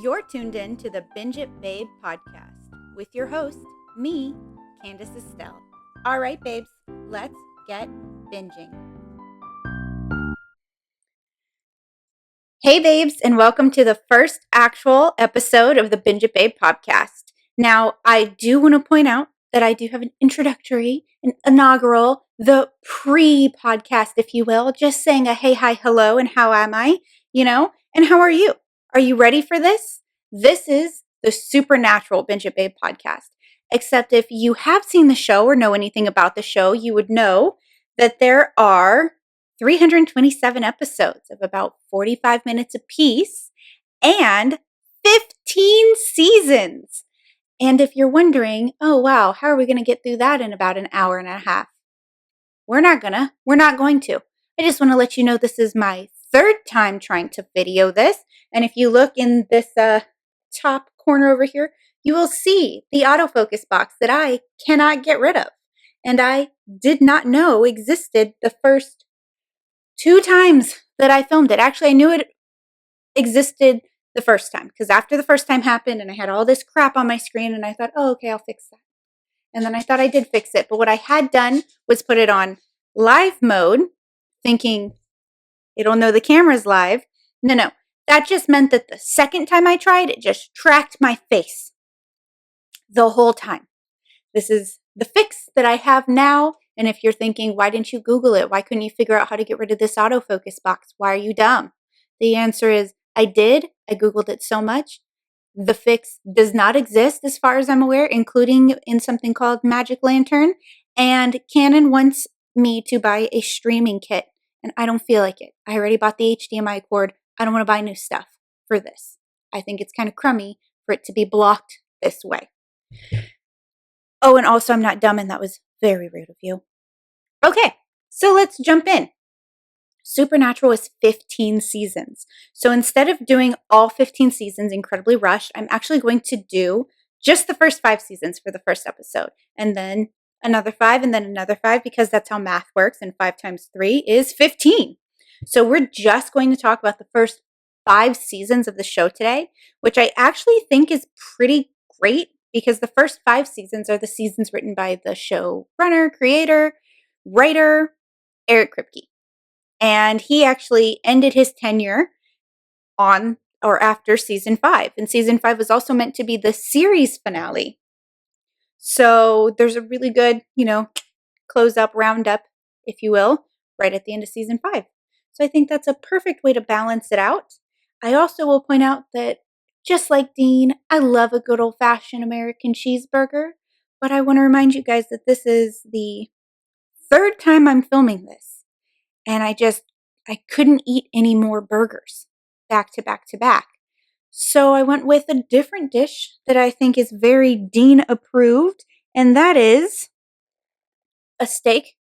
You're tuned in to the Binge It Babe podcast with your host, me, Candace Estelle. All right, babes, let's get binging. Hey, babes, and welcome to the first actual episode of the Binge It Babe podcast. Now, I do want to point out that I do have an introductory, an inaugural, the pre-podcast, if you will, just saying a hey, hi, hello, and how am I, and how are you? Are you ready for this? This is the Supernatural Binge It Babe podcast. Except if you have seen the show or know anything about the show, you would know that there are 327 episodes of about 45 minutes apiece and 15 seasons. And if you're wondering, oh, wow, how are we going to get through that in about an hour and a half? We're not going to. I just want to let you know this is my third time trying to video this. And if you look in this top corner over here, you will see the autofocus box that I cannot get rid of. And I did not know existed the first 2 times that I filmed it. Actually, I knew it existed the first time because after the first time happened and I had all this crap on my screen and I thought, oh, okay, I'll fix that. And then I thought I did fix it. But what I had done was put it on live mode, thinking it'll know the camera's live. No. That just meant that the second time I tried, it just tracked my face the whole time. This is the fix that I have now. And if you're thinking, why didn't you Google it? Why couldn't you figure out how to get rid of this autofocus box? Why are you dumb? The answer is I did. I Googled it so much. The fix does not exist as far as I'm aware, including in something called Magic Lantern. And Canon wants me to buy a streaming kit. And I don't feel like it. I already bought the HDMI cord. I don't want to buy new stuff for this. I think it's kind of crummy for it to be blocked this way. Oh, and also I'm not dumb, and that was very rude of you. Okay, so let's jump in. Supernatural is 15 seasons. So instead of doing all 15 seasons incredibly rushed, I'm actually going to do just the first 5 seasons for the first episode, and then another 5, and then another 5, because that's how math works, and 5 times 3 is 15. So we're just going to talk about the first 5 seasons of the show today, which I actually think is pretty great because the first 5 seasons are the seasons written by the showrunner, creator, writer, Eric Kripke. And he actually ended his tenure on or after season 5. And season 5 was also meant to be the series finale. So there's a really good, close up, round up, if you will, right at the end of season 5. So I think that's a perfect way to balance it out. I also will point out that just like Dean, I love a good old-fashioned American cheeseburger. But I want to remind you guys that this is the 3rd time I'm filming this. And I couldn't eat any more burgers back to back to back. So I went with a different dish that I think is very Dean approved. And that is a steak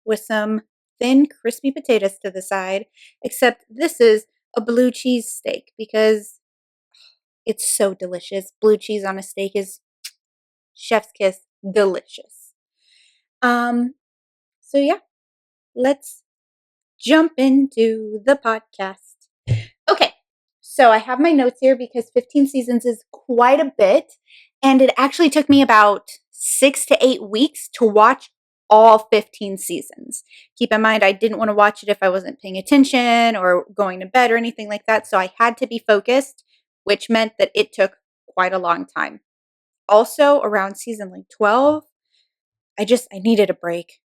with some thin, crispy potatoes to the side. Except this is a blue cheese steak because it's so delicious. Blue cheese on a steak is chef's kiss, delicious. So yeah, let's jump into the podcast. Okay, so I have my notes here because 15 seasons is quite a bit, and it actually took me about 6 to 8 weeks to watch all 15 seasons. Keep in mind, I didn't want to watch it if I wasn't paying attention or going to bed or anything like that, so I had to be focused, which meant that it took quite a long time. Also, around season 12, I needed a break.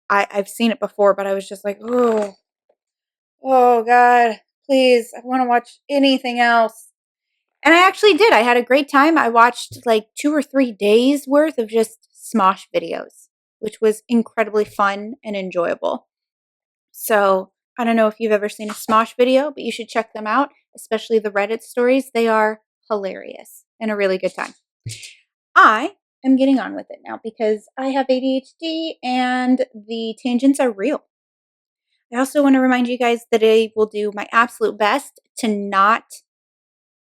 I've seen it before, but I was just like, oh God, please, I want to watch anything else. And I actually did. I had a great time. I watched 2 or 3 days worth of just Smosh videos, which was incredibly fun and enjoyable. So I don't know if you've ever seen a Smosh video, but you should check them out, especially the Reddit stories. They are hilarious and a really good time. I am getting on with it now because I have ADHD and the tangents are real. I also want to remind you guys that I will do my absolute best to not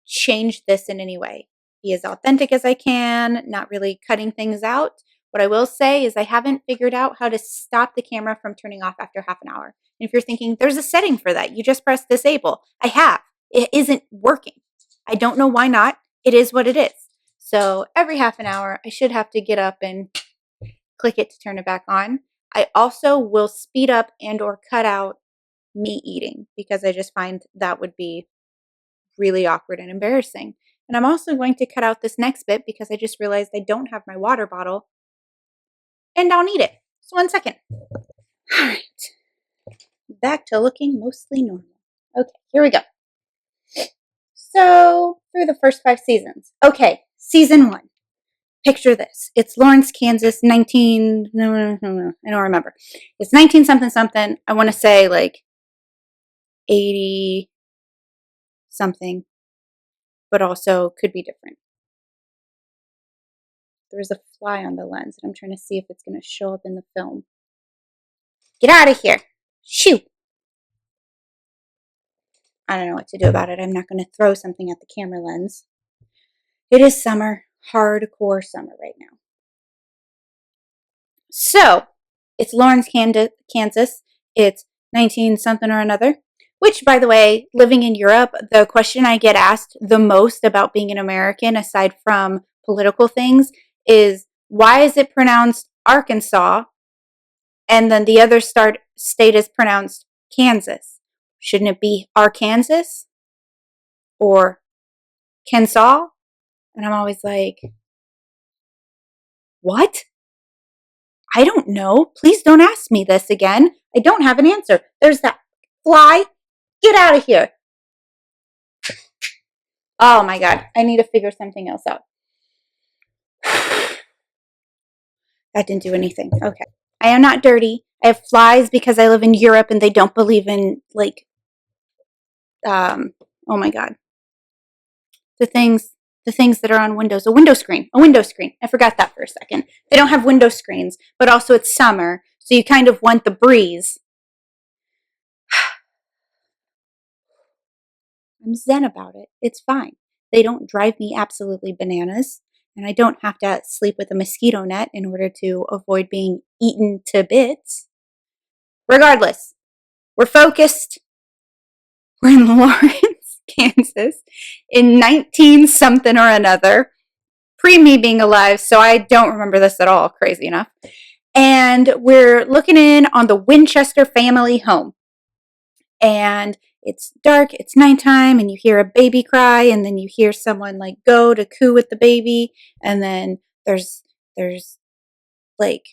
change this in any way. Be as authentic as I can, not really cutting things out. What I will say is I haven't figured out how to stop the camera from turning off after half an hour. And if you're thinking there's a setting for that, you just press disable. I have. it isn't working. I don't know why not. It is what it is. So every half an hour, I should have to get up and click it to turn it back on. I also will speed up and or cut out me eating because I just find that would be really awkward and embarrassing. And I'm also going to cut out this next bit because I just realized I don't have my water bottle and I'll need it. So 1 second. All right. Back to looking mostly normal. Okay, here we go. So through the first 5 seasons. Okay, season 1. Picture this. It's Lawrence, Kansas, 19, no, I don't remember. It's 19 something something. I want to say like 80 something, but also could be different. There's a fly on the lens, and I'm trying to see if it's going to show up in the film. Get out of here. Shoo. I don't know what to do about it. I'm not going to throw something at the camera lens. It is summer, hardcore summer right now. So, it's Lawrence, Kansas. It's 19 something or another. Which, by the way, living in Europe, the question I get asked the most about being an American, aside from political things, is why is it pronounced Arkansas and then the other state is pronounced Kansas? Shouldn't it be Arkansas or Kansas? And I'm always like, what? I don't know. Please don't ask me this again. I don't have an answer. There's that fly. Get out of here. Oh my God. I need to figure something else out. That didn't do anything. Okay. I am not dirty. I have flies because I live in Europe and they don't believe in like, oh my God. The things that are on windows. A window screen. I forgot that for a second. They don't have window screens, but also it's summer. So you kind of want the breeze. I'm zen about it. It's fine. They don't drive me absolutely bananas, and I don't have to sleep with a mosquito net in order to avoid being eaten to bits. Regardless, we're focused. We're in Lawrence, Kansas, in 19 something or another, pre me being alive, so I don't remember this at all, crazy enough. And we're looking in on the Winchester family home. And it's dark, it's nighttime, and you hear a baby cry, and then you hear someone like go to coo with the baby, and then there's like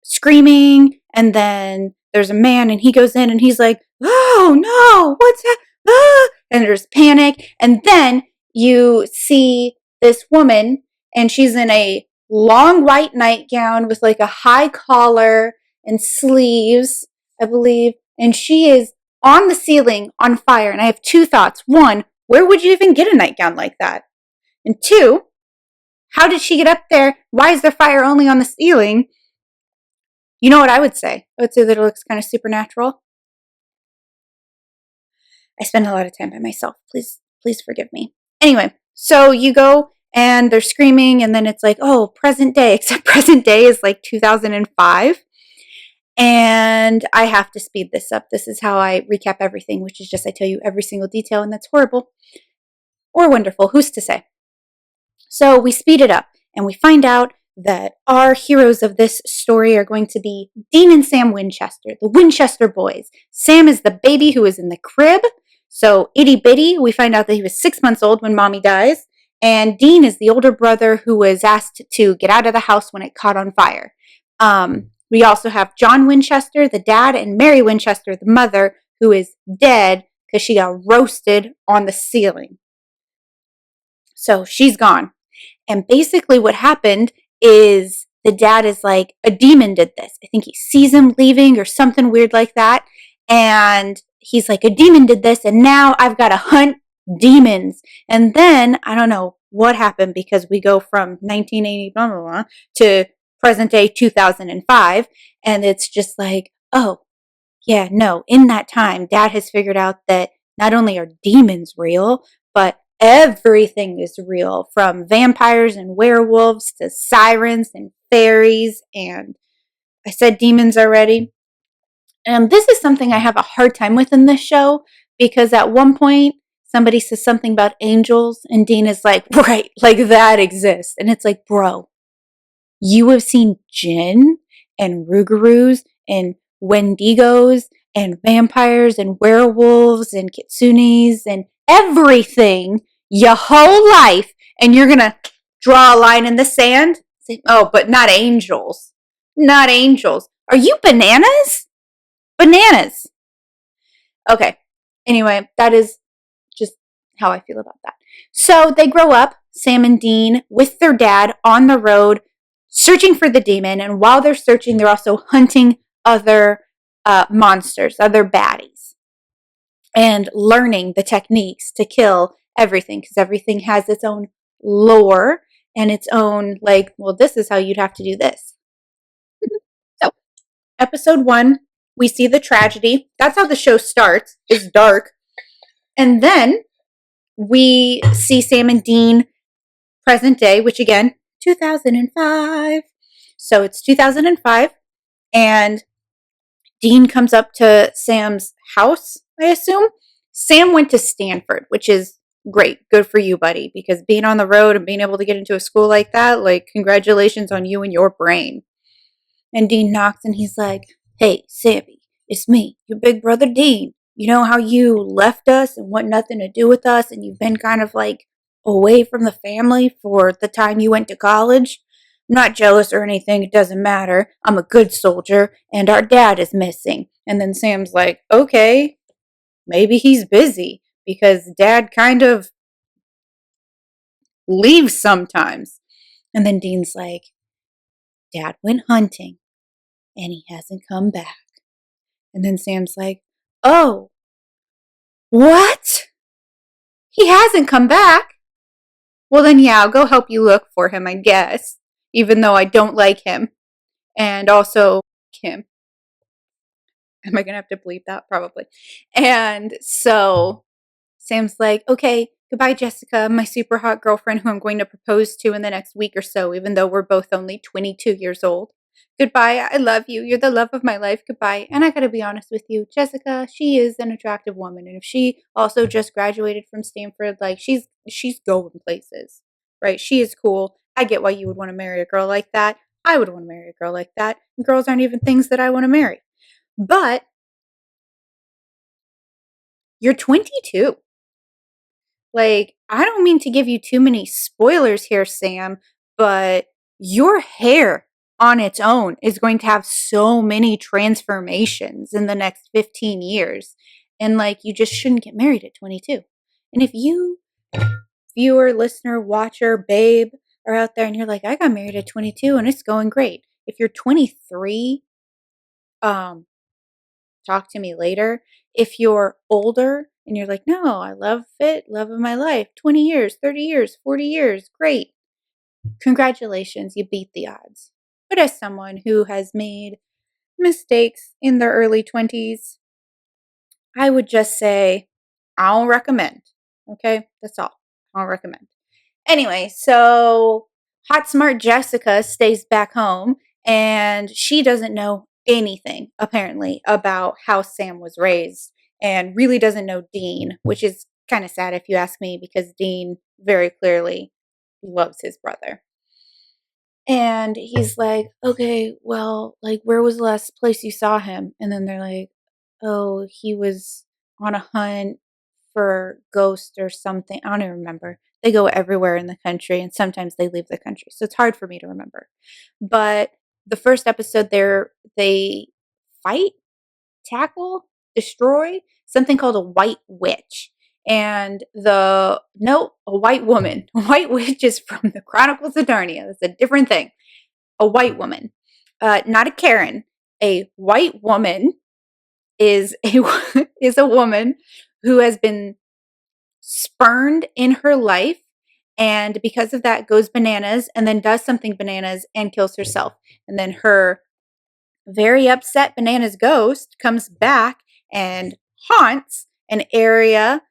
screaming, and then there's a man, and he goes in, and he's like, "Oh no, what's that?" Ah! And there's panic, and then you see this woman, and she's in a long white nightgown with like a high collar and sleeves, I believe, and she is on the ceiling on fire. And I have 2 thoughts. 1, where would you even get a nightgown like that? And 2, how did she get up there? Why is there fire only on the ceiling? You know what I would say? I would say that it looks kind of supernatural. I spend a lot of time by myself. Please forgive me. Anyway, so you go and they're screaming, and then it's like, oh, present day, except present day is like 2005. And I have to speed this up. This is how I recap everything, which is just I tell you every single detail, and that's horrible or wonderful. Who's to say? So we speed it up, and we find out that our heroes of this story are going to be Dean and Sam Winchester, the Winchester boys. Sam is the baby who is in the crib. So itty bitty, we find out that he was 6 months old when mommy dies. And Dean is the older brother who was asked to get out of the house when it caught on fire. We also have John Winchester, the dad, and Mary Winchester, the mother, who is dead because she got roasted on the ceiling. So she's gone. And basically what happened is the dad is like, a demon did this. I think he sees him leaving or something weird like that. And he's like, a demon did this, and now I've got to hunt demons. And then, I don't know what happened because we go from 1980 blah, blah, blah, to present day 2005. And it's just like, oh, yeah, no, in that time, dad has figured out that not only are demons real, but everything is real, from vampires and werewolves to sirens and fairies. And I said demons already. And this is something I have a hard time with in this show because at one point somebody says something about angels and Dean is like, right, like that exists. And it's like, bro, you have seen Jinn and Rougarous and Wendigos and vampires and werewolves and kitsunes and everything your whole life, and you're gonna draw a line in the sand? Say, oh, but not angels. Not angels. Are you bananas? Bananas. Okay. Anyway, that is just how I feel about that. So they grow up, Sam and Dean, with their dad on the road, searching for the demon. And while they're searching, they're also hunting other monsters, other baddies, and learning the techniques to kill everything because everything has its own lore and its own, like, well, this is how you'd have to do this. So, episode 1, we see the tragedy. That's how the show starts. It's dark. And then we see Sam and Dean present day, which again, 2005. So it's 2005, and Dean comes up to Sam's house, I assume. Sam went to Stanford, which is great. Good for you, buddy, because being on the road and being able to get into a school like that, like, congratulations on you and your brain. And Dean knocks and he's like, hey, Sammy, it's me, your big brother Dean. You know how you left us and want nothing to do with us, and you've been kind of like away from the family for the time you went to college? I'm not jealous or anything. It doesn't matter. I'm a good soldier, and our dad is missing. And then Sam's like, okay, maybe he's busy because dad kind of leaves sometimes. And then Dean's like, dad went hunting and he hasn't come back. And then Sam's like, oh, what? He hasn't come back? Well, then, yeah, I'll go help you look for him, I guess, even though I don't like him. And also, Kim. Am I going to have to bleep that? Probably. And so Sam's like, okay, goodbye, Jessica, my super hot girlfriend who I'm going to propose to in the next week or so, even though we're both only 22 years old. Goodbye, I love you. You're the love of my life. Goodbye. And I gotta be honest with you, Jessica, she is an attractive woman. And if she also just graduated from Stanford, like she's going places, right? She is cool. I get why you would want to marry a girl like that. I would want to marry a girl like that. And girls aren't even things that I want to marry. But you're 22. Like, I don't mean to give you too many spoilers here, Sam, but your hair on its own is going to have so many transformations in the next 15 years. And like, you just shouldn't get married at 22. And if you, viewer, listener, watcher, babe, are out there and you're like, I got married at 22 and it's going great. If you're 23, talk to me later. If you're older and you're like, no, I love it, love of my life, 20 years, 30 years, 40 years, great. Congratulations, you beat the odds. But as someone who has made mistakes in their early 20s, I would just say, I don't recommend. Okay, that's all. I don't recommend. Anyway, so hot smart Jessica stays back home and she doesn't know anything apparently about how Sam was raised and really doesn't know Dean, which is kind of sad if you ask me because Dean very clearly loves his brother. And he's like, okay, well, like, where was the last place you saw him? And then they're like, oh, he was on a hunt for ghosts or something. I don't even remember. They go everywhere in the country and sometimes they leave the country. So it's hard for me to remember. But the first episode there, they fight, tackle, destroy something called a white witch. And a white woman. A white witch is from the Chronicles of Narnia. That's a different thing. A white woman, not a Karen. A white woman is a woman who has been spurned in her life, and because of that goes bananas and then does something bananas and kills herself. And then her very upset bananas ghost comes back and haunts an area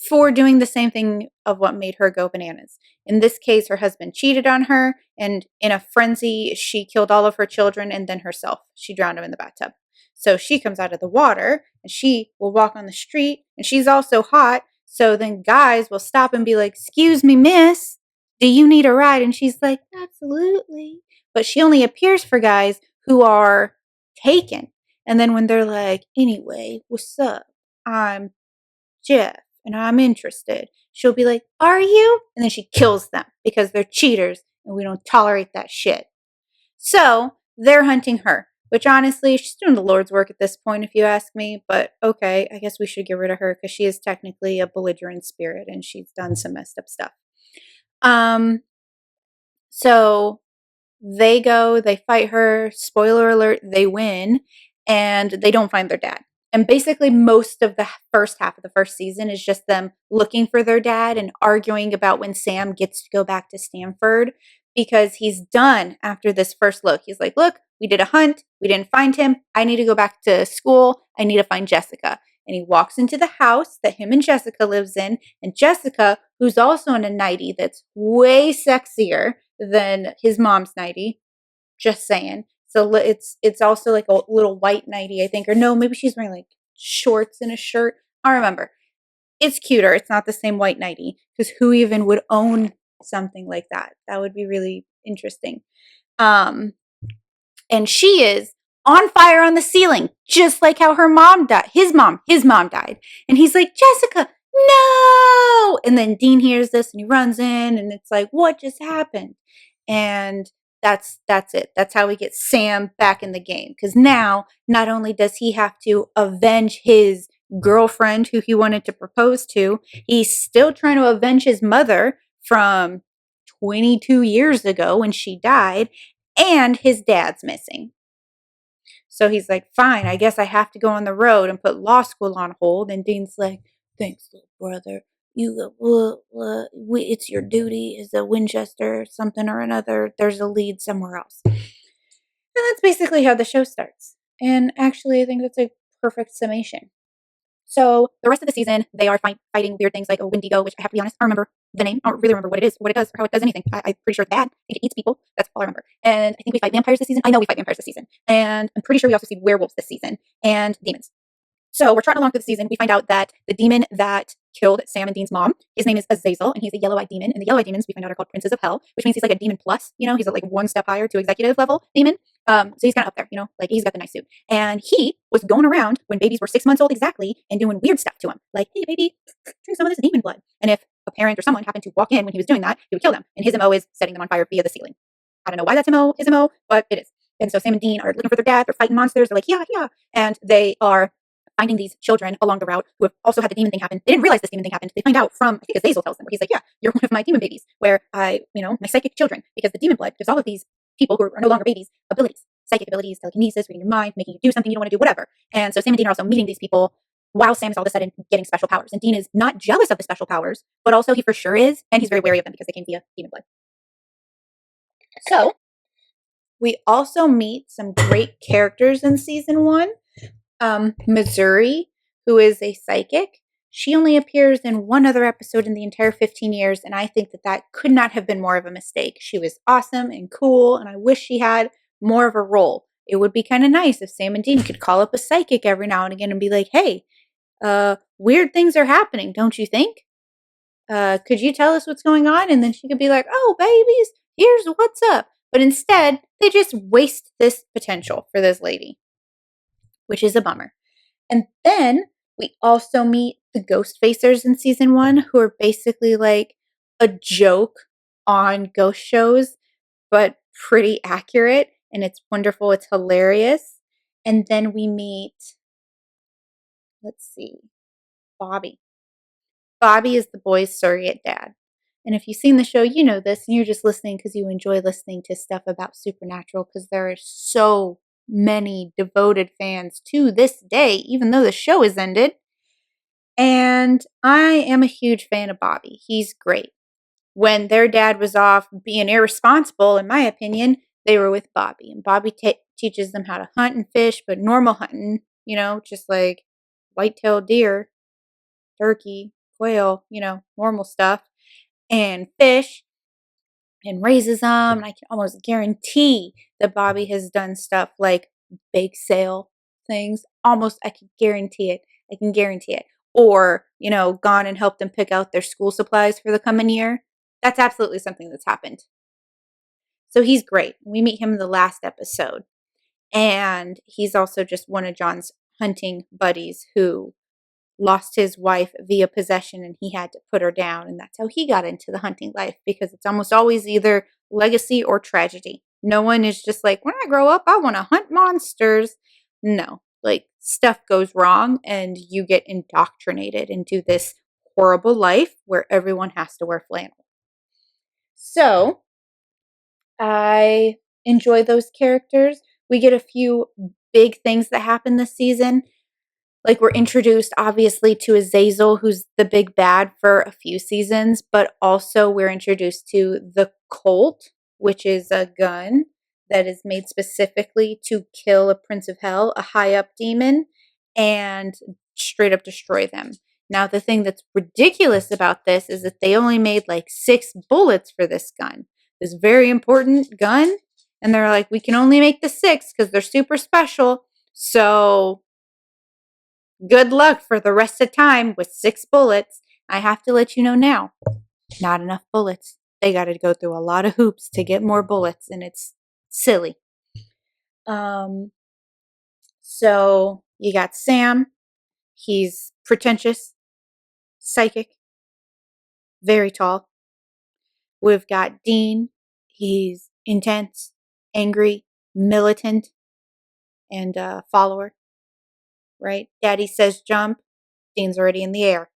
for doing the same thing of what made her go bananas. In this case, her husband cheated on her, and in a frenzy, she killed all of her children and then herself. She drowned him in the bathtub. So she comes out of the water and she will walk on the street and she's also hot. So then guys will stop and be like, "Excuse me, miss, do you need a ride?" And she's like, "Absolutely." But she only appears for guys who are taken. And then when they're like, "Anyway, what's up? I'm Jeff and I'm interested," she'll be like, "Are you?" And then she kills them because they're cheaters and we don't tolerate that shit. So they're hunting her, which honestly, she's doing the Lord's work at this point, if you ask me. But okay, I guess we should get rid of her because she is technically a belligerent spirit and she's done some messed up stuff. Um, so they go, they fight her. Spoiler alert, they win and they don't find their dad. And basically, most of the first half of the first season is just them looking for their dad and arguing about when Sam gets to go back to Stanford because he's done after this first look. He's like, "Look, we did a hunt. We didn't find him. I need to go back to school. I need to find Jessica." And he walks into the house that him and Jessica lives in. And Jessica, who's also in a nightie that's way sexier than his mom's nightie, just saying. So it's also like a little white nightie, I think. Or no, maybe she's wearing like shorts and a shirt. I don't remember. It's cuter. It's not the same white nightie because who even would own something like that? That would be really interesting. Um, and she is on fire on the ceiling, just like how her mom died. His mom died. And he's like, "Jessica, no!" And then Dean hears this and he runs in and it's like, "What just happened?" And that's it. That's how we get Sam back in the game. Because now, not only does he have to avenge his girlfriend who he wanted to propose to, he's still trying to avenge his mother from 22 years ago when she died, and his dad's missing. So he's like, "Fine, I guess I have to go on the road and put law school on hold." And Dean's like, "Thanks, little brother. It's your duty as a Winchester, something or another. There's a lead somewhere else." And that's basically how the show starts. And actually, I think that's a perfect summation. So the rest of the season, they are fighting weird things like a Wendigo, which I have to be honest, I don't remember the name. I don't really remember what it is, or what it does, or how it does anything. I'm pretty sure it's bad. I think it eats people. That's all I remember. And I think we fight vampires this season. I know we fight vampires this season. And I'm pretty sure we also see werewolves this season and demons. So we're trotting along through the season. We find out that the demon that killed Sam and Dean's mom, his name is Azazel, and he's a yellow-eyed demon. And the yellow-eyed demons, we find out, are called princes of hell, which means he's like a demon plus. He's like one step higher to executive level demon. So he's kind of up there. Like he's got the nice suit. And he was going around when babies were 6 months old exactly and doing weird stuff to them, like, "Hey, baby, drink some of this demon blood." And if a parent or someone happened to walk in when he was doing that, he would kill them. And his MO is setting them on fire via the ceiling. I don't know why that's his MO, but it is. And so Sam and Dean are looking for their dad. They're fighting monsters. They're like, "Yeah, yeah," and they are finding these children along the route who have also had the demon thing happen. They didn't realize this demon thing happened. They find out from, I think Azazel tells them, where he's like, "Yeah, you're one of my demon babies, where my psychic children, because the demon blood gives all of these people who are no longer babies abilities, psychic abilities, telekinesis, reading your mind, making you do something you don't want to do, whatever." And so Sam and Dean are also meeting these people while Sam is all of a sudden getting special powers. And Dean is not jealous of the special powers, but also he for sure is, and he's very wary of them because they came via demon blood. So we also meet some great characters in season 1. Missouri, who is a psychic. She only appears in one other episode in the entire 15 years, and I think that could not have been more of a mistake. She was awesome and cool, and I wish she had more of a role. It would be kind of nice if Sam and Dean could call up a psychic every now and again and be like, "Hey, weird things are happening, don't you think? Could you tell us what's going on?" And then she could be like, "Oh, babies, here's what's up." But instead, they just waste this potential for this lady, which is a bummer. And then we also meet the Ghost Facers in season 1, who are basically like a joke on ghost shows, but pretty accurate. And it's wonderful. It's hilarious. And then we meet, let's see, Bobby. Bobby is the boy's surrogate dad. And if you've seen the show, you know this, and you're just listening because you enjoy listening to stuff about supernatural, because there are so many devoted fans to this day, even though the show is ended. And I am a huge fan of Bobby. He's great. When their dad was off being irresponsible, in my opinion, they were with Bobby. And Bobby teaches them how to hunt and fish, but normal hunting, just like white-tailed deer, turkey, quail, normal stuff, and fish, and raises them. And I can almost guarantee that Bobby has done stuff like bake sale, things. Almost, I can guarantee it. I can guarantee it. Or, gone and helped them pick out their school supplies for the coming year. That's absolutely something that's happened. So he's great. We meet him in the last episode. And he's also just one of John's hunting buddies who lost his wife via possession and he had to put her down. And that's how he got into the hunting life, because it's almost always either legacy or tragedy. No one is just like, when I grow up, I want to hunt monsters. No, like stuff goes wrong and you get indoctrinated into this horrible life where everyone has to wear flannel. So I enjoy those characters. We get a few big things that happen this season. Like, we're introduced obviously to Azazel, who's the big bad for a few seasons, but also we're introduced to the Colt, which is a gun that is made specifically to kill a Prince of Hell, a high up demon, and straight up destroy them. Now, the thing that's ridiculous about this is that they only made like 6 bullets for this gun, this very important gun. And they're like, we can only make the 6 because they're super special. So good luck for the rest of time with 6 bullets. I have to let you know now, not enough bullets. They got to go through a lot of hoops to get more bullets, and it's silly. So you got Sam. He's pretentious, psychic, very tall. We've got Dean. He's intense, angry, militant, and a follower, right? Daddy says jump. Dean's already in the air.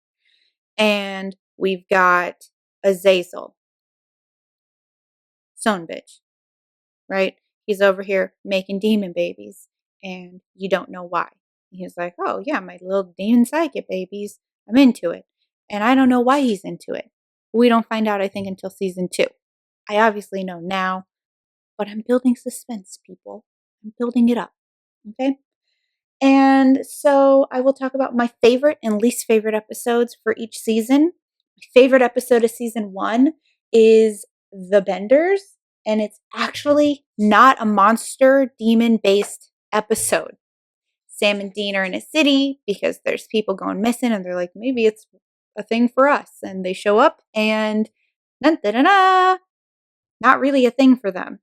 And we've got Azazel. Son bitch, right? He's over here making demon babies, and you don't know why. He's like, oh, yeah, my little demon psychic babies. I'm into it. And I don't know why he's into it. We don't find out, I think, until season 2. I obviously know now, but I'm building suspense, people. I'm building it up. Okay? And so I will talk about my favorite and least favorite episodes for each season. My favorite episode of season 1 is The Benders, and it's actually not a monster demon based episode. Sam and Dean are in a city because there's people going missing, and they're like, maybe it's a thing for us. And they show up, and not really a thing for them.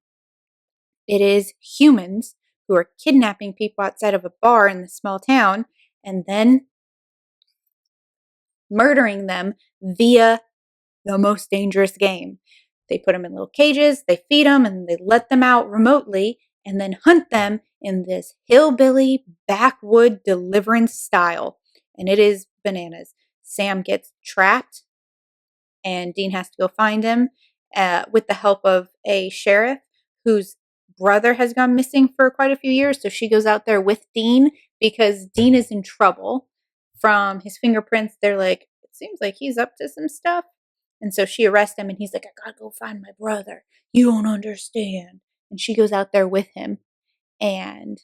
It is humans who are kidnapping people outside of a bar in the small town and then murdering them via the most dangerous game. They put them in little cages, they feed them, and they let them out remotely and then hunt them in this hillbilly backwood deliverance style. And it is bananas. Sam gets trapped and Dean has to go find him with the help of a sheriff whose brother has gone missing for quite a few years. So she goes out there with Dean because Dean is in trouble. From his fingerprints, they're like, it seems like he's up to some stuff. And so she arrests him and he's like, I gotta go find my brother. You don't understand. And she goes out there with him. And,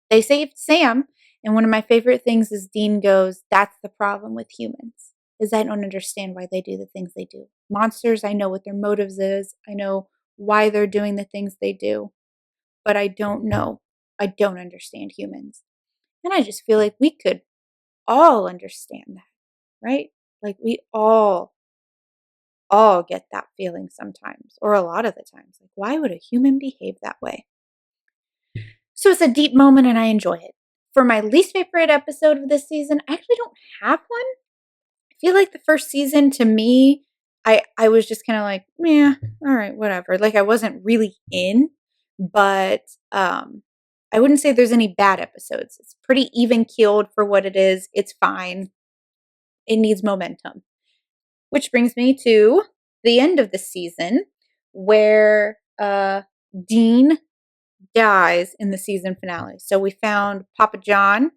they saved Sam. And one of my favorite things is Dean goes, that's the problem with humans, is I don't understand why they do the things they do. Monsters, I know what their motives is. I know why they're doing the things they do. But I don't know. I don't understand humans. And I just feel like we could all understand that, right? Like we all get that feeling sometimes, or a lot of the times. Like, why would a human behave that way? So it's a deep moment and I enjoy it. For my least favorite episode of this season, I actually don't have one. I feel like the first season to me, I was just kind of like, yeah, all right, whatever. Like I wasn't really in, but I wouldn't say there's any bad episodes. It's pretty even keeled for what it is. It's fine. It needs momentum. Which brings me to the end of the season where Dean dies in the season finale. So we found Papa John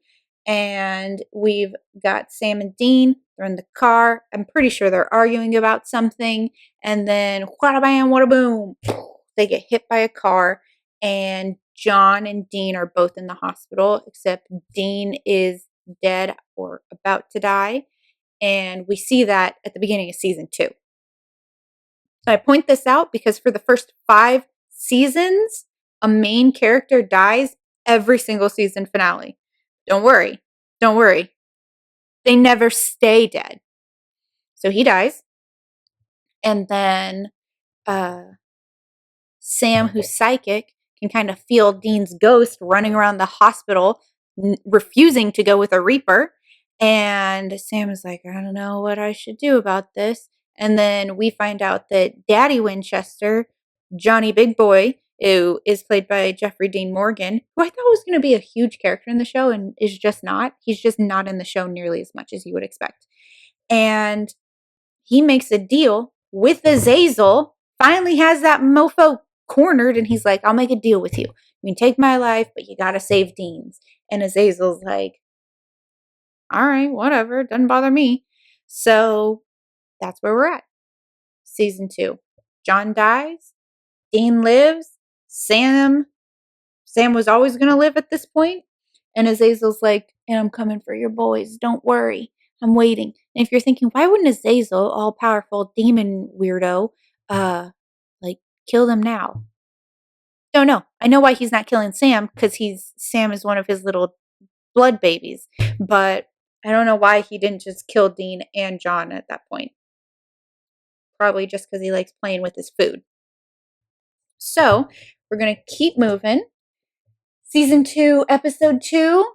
and we've got Sam and Dean. They're in the car. I'm pretty sure they're arguing about something. And then whada bam, whada boom. They get hit by a car and John and Dean are both in the hospital, except Dean is dead or about to die. And we see that at the beginning of season 2. So I point this out because for the first 5 seasons, a main character dies every single season finale. Don't worry. Don't worry. They never stay dead. So he dies. And then Sam, who's psychic, can kind of feel Dean's ghost running around the hospital, refusing to go with a Reaper. And Sam is like, I don't know what I should do about this. And then we find out that Daddy Winchester, Johnny Big Boy, who is played by Jeffrey Dean Morgan, who I thought was going to be a huge character in the show and is just not. He's just not in the show nearly as much as you would expect. And he makes a deal with Azazel, finally has that mofo cornered, and he's like, I'll make a deal with you. You can take my life, but you gotta save Dean's. And Azazel's like, all right, whatever, doesn't bother me. So that's where we're at. Season 2. John dies, Dean lives, Sam was always gonna live at this point, and Azazel's like, and I'm coming for your boys, don't worry. I'm waiting. And if you're thinking, why wouldn't Azazel, all powerful demon weirdo, like kill them now? Don't know. I know why he's not killing Sam, because Sam is one of his little blood babies. But I don't know why he didn't just kill Dean and John at that point. Probably just because he likes playing with his food. So we're gonna keep moving. Season 2, episode 2.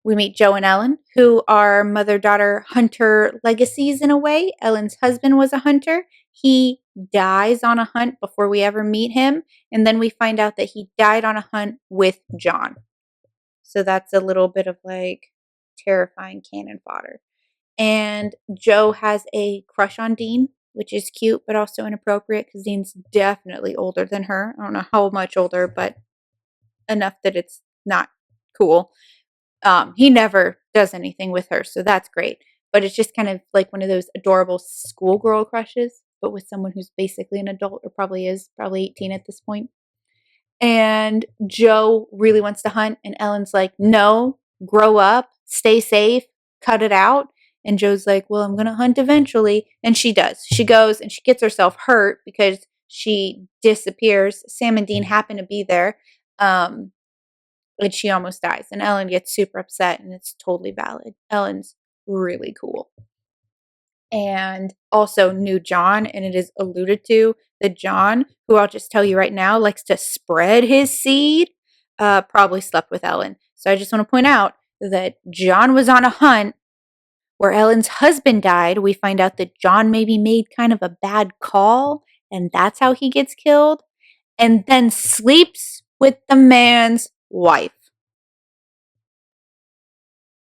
We meet Joe and Ellen, who are mother-daughter hunter legacies in a way. Ellen's husband was a hunter. He dies on a hunt before we ever meet him. And then we find out that he died on a hunt with John. So that's a little bit of like terrifying cannon fodder. And Joe has a crush on Dean, which is cute, but also inappropriate because Dean's definitely older than her. I don't know how much older, but enough that it's not cool. He never does anything with her, so that's great. But it's just kind of like one of those adorable schoolgirl crushes, but with someone who's basically an adult or probably 18 at this point. And Joe really wants to hunt, and Ellen's like, no, grow up, stay safe, cut it out. And Joe's like, well, I'm going to hunt eventually. And she does. She goes and she gets herself hurt because she disappears. Sam and Dean happen to be there. And she almost dies. And Ellen gets super upset, and it's totally valid. Ellen's really cool. And also knew John, and it is alluded to that John, who I'll just tell you right now, likes to spread his seed, probably slept with Ellen. So I just want to point out that John was on a hunt where Ellen's husband died. We find out that John maybe made kind of a bad call, and that's how he gets killed, and then sleeps with the man's wife.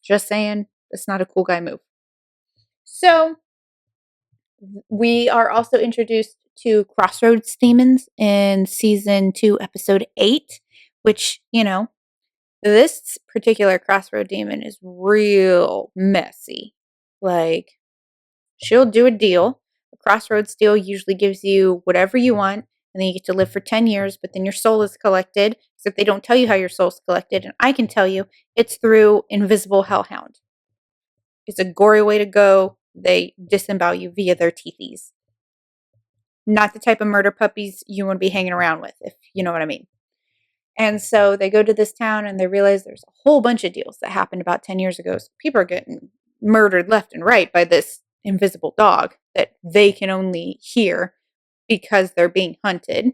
Just saying, it's not a cool guy move. So we are also introduced to Crossroads demons in season 2, episode 8, which, this particular Crossroad demon is real messy. Like, she'll do a deal. A Crossroads deal usually gives you whatever you want, and then you get to live for 10 years, but then your soul is collected, except they don't tell you how your soul's collected, and I can tell you, it's through invisible hellhound. It's a gory way to go. They disembowel you via their teethies. Not the type of murder puppies you want to be hanging around with, if you know what I mean. And so they go to this town and they realize there's a whole bunch of deals that happened about 10 years ago. So people are getting murdered left and right by this invisible dog that they can only hear because they're being hunted.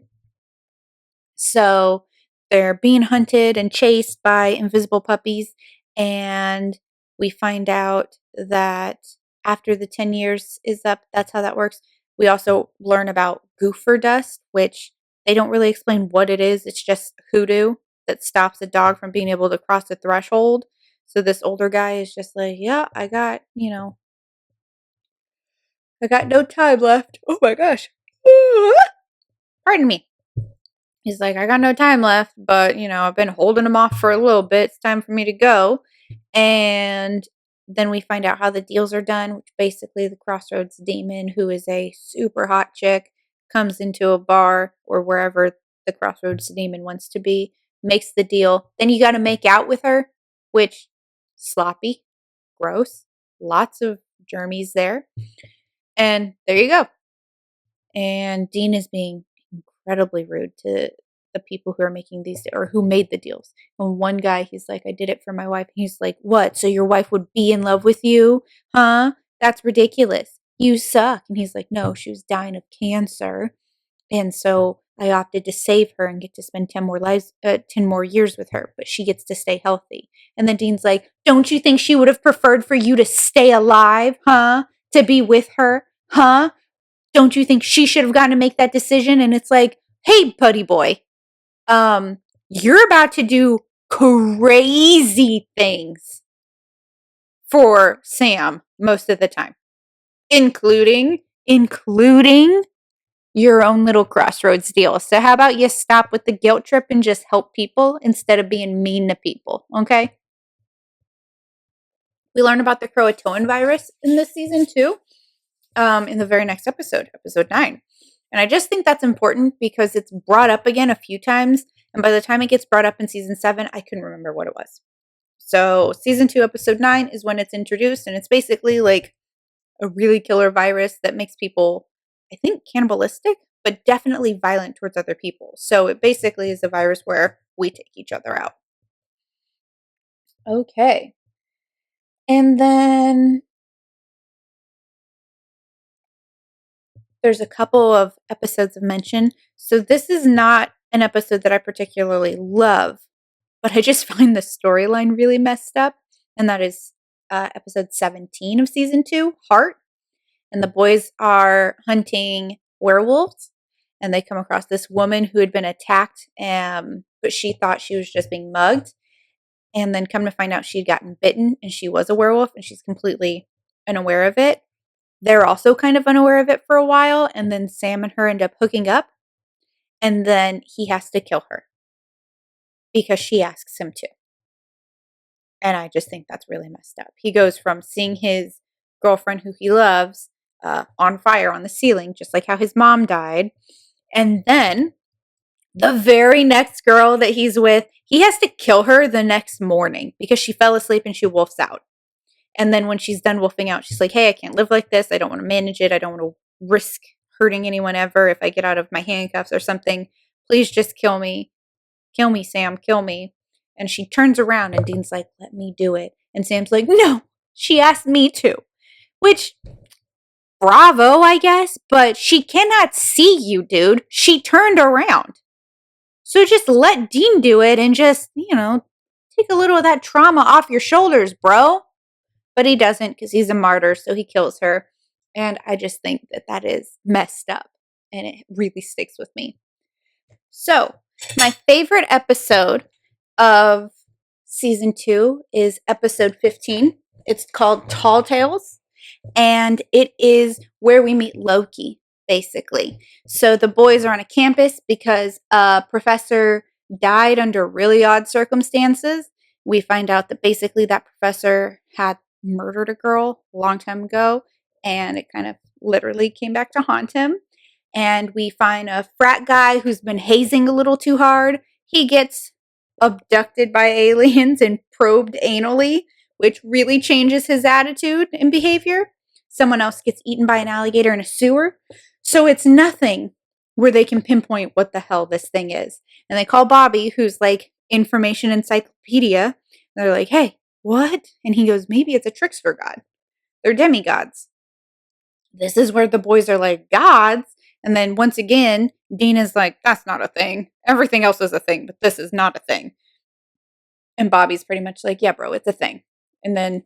So they're being hunted and chased by invisible puppies. And we find out that after the 10 years is up, that's how that works. We also learn about goofer dust, which they don't really explain what it is. It's just hoodoo that stops a dog from being able to cross the threshold. So this older guy is just like, yeah, I got no time left. Oh my gosh. Pardon me. He's like, I got no time left, but, I've been holding him off for a little bit. It's time for me to go. And then we find out how the deals are done, which basically the Crossroads demon, who is a super hot chick, comes into a bar or wherever the Crossroads demon wants to be, makes the deal. Then you got to make out with her, which sloppy, gross, lots of germies there. And there you go. And Dean is being incredibly rude to the people who are making these or who made the deals. And one guy, he's like, I did it for my wife. He's like, what? So your wife would be in love with you? Huh? That's ridiculous. You suck. And he's like, no, she was dying of cancer. And so I opted to save her and get to spend 10 more years with her, but she gets to stay healthy. And then Dean's like, don't you think she would have preferred for you to stay alive? Huh? To be with her? Huh? Don't you think she should have gotten to make that decision? And it's like, hey, putty boy, you're about to do crazy things for Sam most of the time, including your own little crossroads deal. So how about you stop with the guilt trip and just help people instead of being mean to people, okay? We learn about the Croatoan virus in this season too, in the very next episode, episode 9. And I just think that's important because it's brought up again a few times. And by the time it gets brought up in season 7, I couldn't remember what it was. So season 2, episode 9 is when it's introduced. And it's basically like a really killer virus that makes people, I think, cannibalistic, but definitely violent towards other people. So it basically is a virus where we take each other out. Okay. And then there's a couple of episodes of mention. So this is not an episode that I particularly love, but I just find the storyline really messed up. And that is episode 17 of season 2, Heart. And the boys are hunting werewolves. And they come across this woman who had been attacked, but she thought she was just being mugged. And then come to find out she'd gotten bitten and she was a werewolf and she's completely unaware of it. They're also kind of unaware of it for a while. And then Sam and her end up hooking up. And then he has to kill her because she asks him to. And I just think that's really messed up. He goes from seeing his girlfriend who he loves on fire on the ceiling, just like how his mom died. And then the very next girl that he's with, he has to kill her the next morning because she fell asleep and she wolfs out. And then when she's done wolfing out, she's like, hey, I can't live like this. I don't want to manage it. I don't want to risk hurting anyone ever if I get out of my handcuffs or something. Please just kill me. Kill me, Sam. Kill me. And she turns around and Dean's like, let me do it. And Sam's like, no, she asked me to. Which, bravo, I guess. But she cannot see you, dude. She turned around. So just let Dean do it and just, take a little of that trauma off your shoulders, bro. But he doesn't because he's a martyr, so he kills her. And I just think that that is messed up. And it really sticks with me. So, my favorite episode of season 2 is episode 15. It's called Tall Tales. And it is where we meet Loki, basically. So the boys are on a campus because a professor died under really odd circumstances. We find out that basically that professor had murdered a girl a long time ago, and it kind of literally came back to haunt him. And we find a frat guy who's been hazing a little too hard. He gets abducted by aliens and probed anally, which really changes his attitude and behavior. Someone else gets eaten by an alligator in a sewer. So it's nothing where they can pinpoint what the hell this thing is. And they call Bobby, who's like information encyclopedia. They're like, hey, what? And he goes, maybe it's a trickster god. They're demigods. This is where the boys are like, gods? And then once again, Dean is like, that's not a thing. Everything else is a thing, but this is not a thing. And Bobby's pretty much like, yeah, bro, it's a thing. And then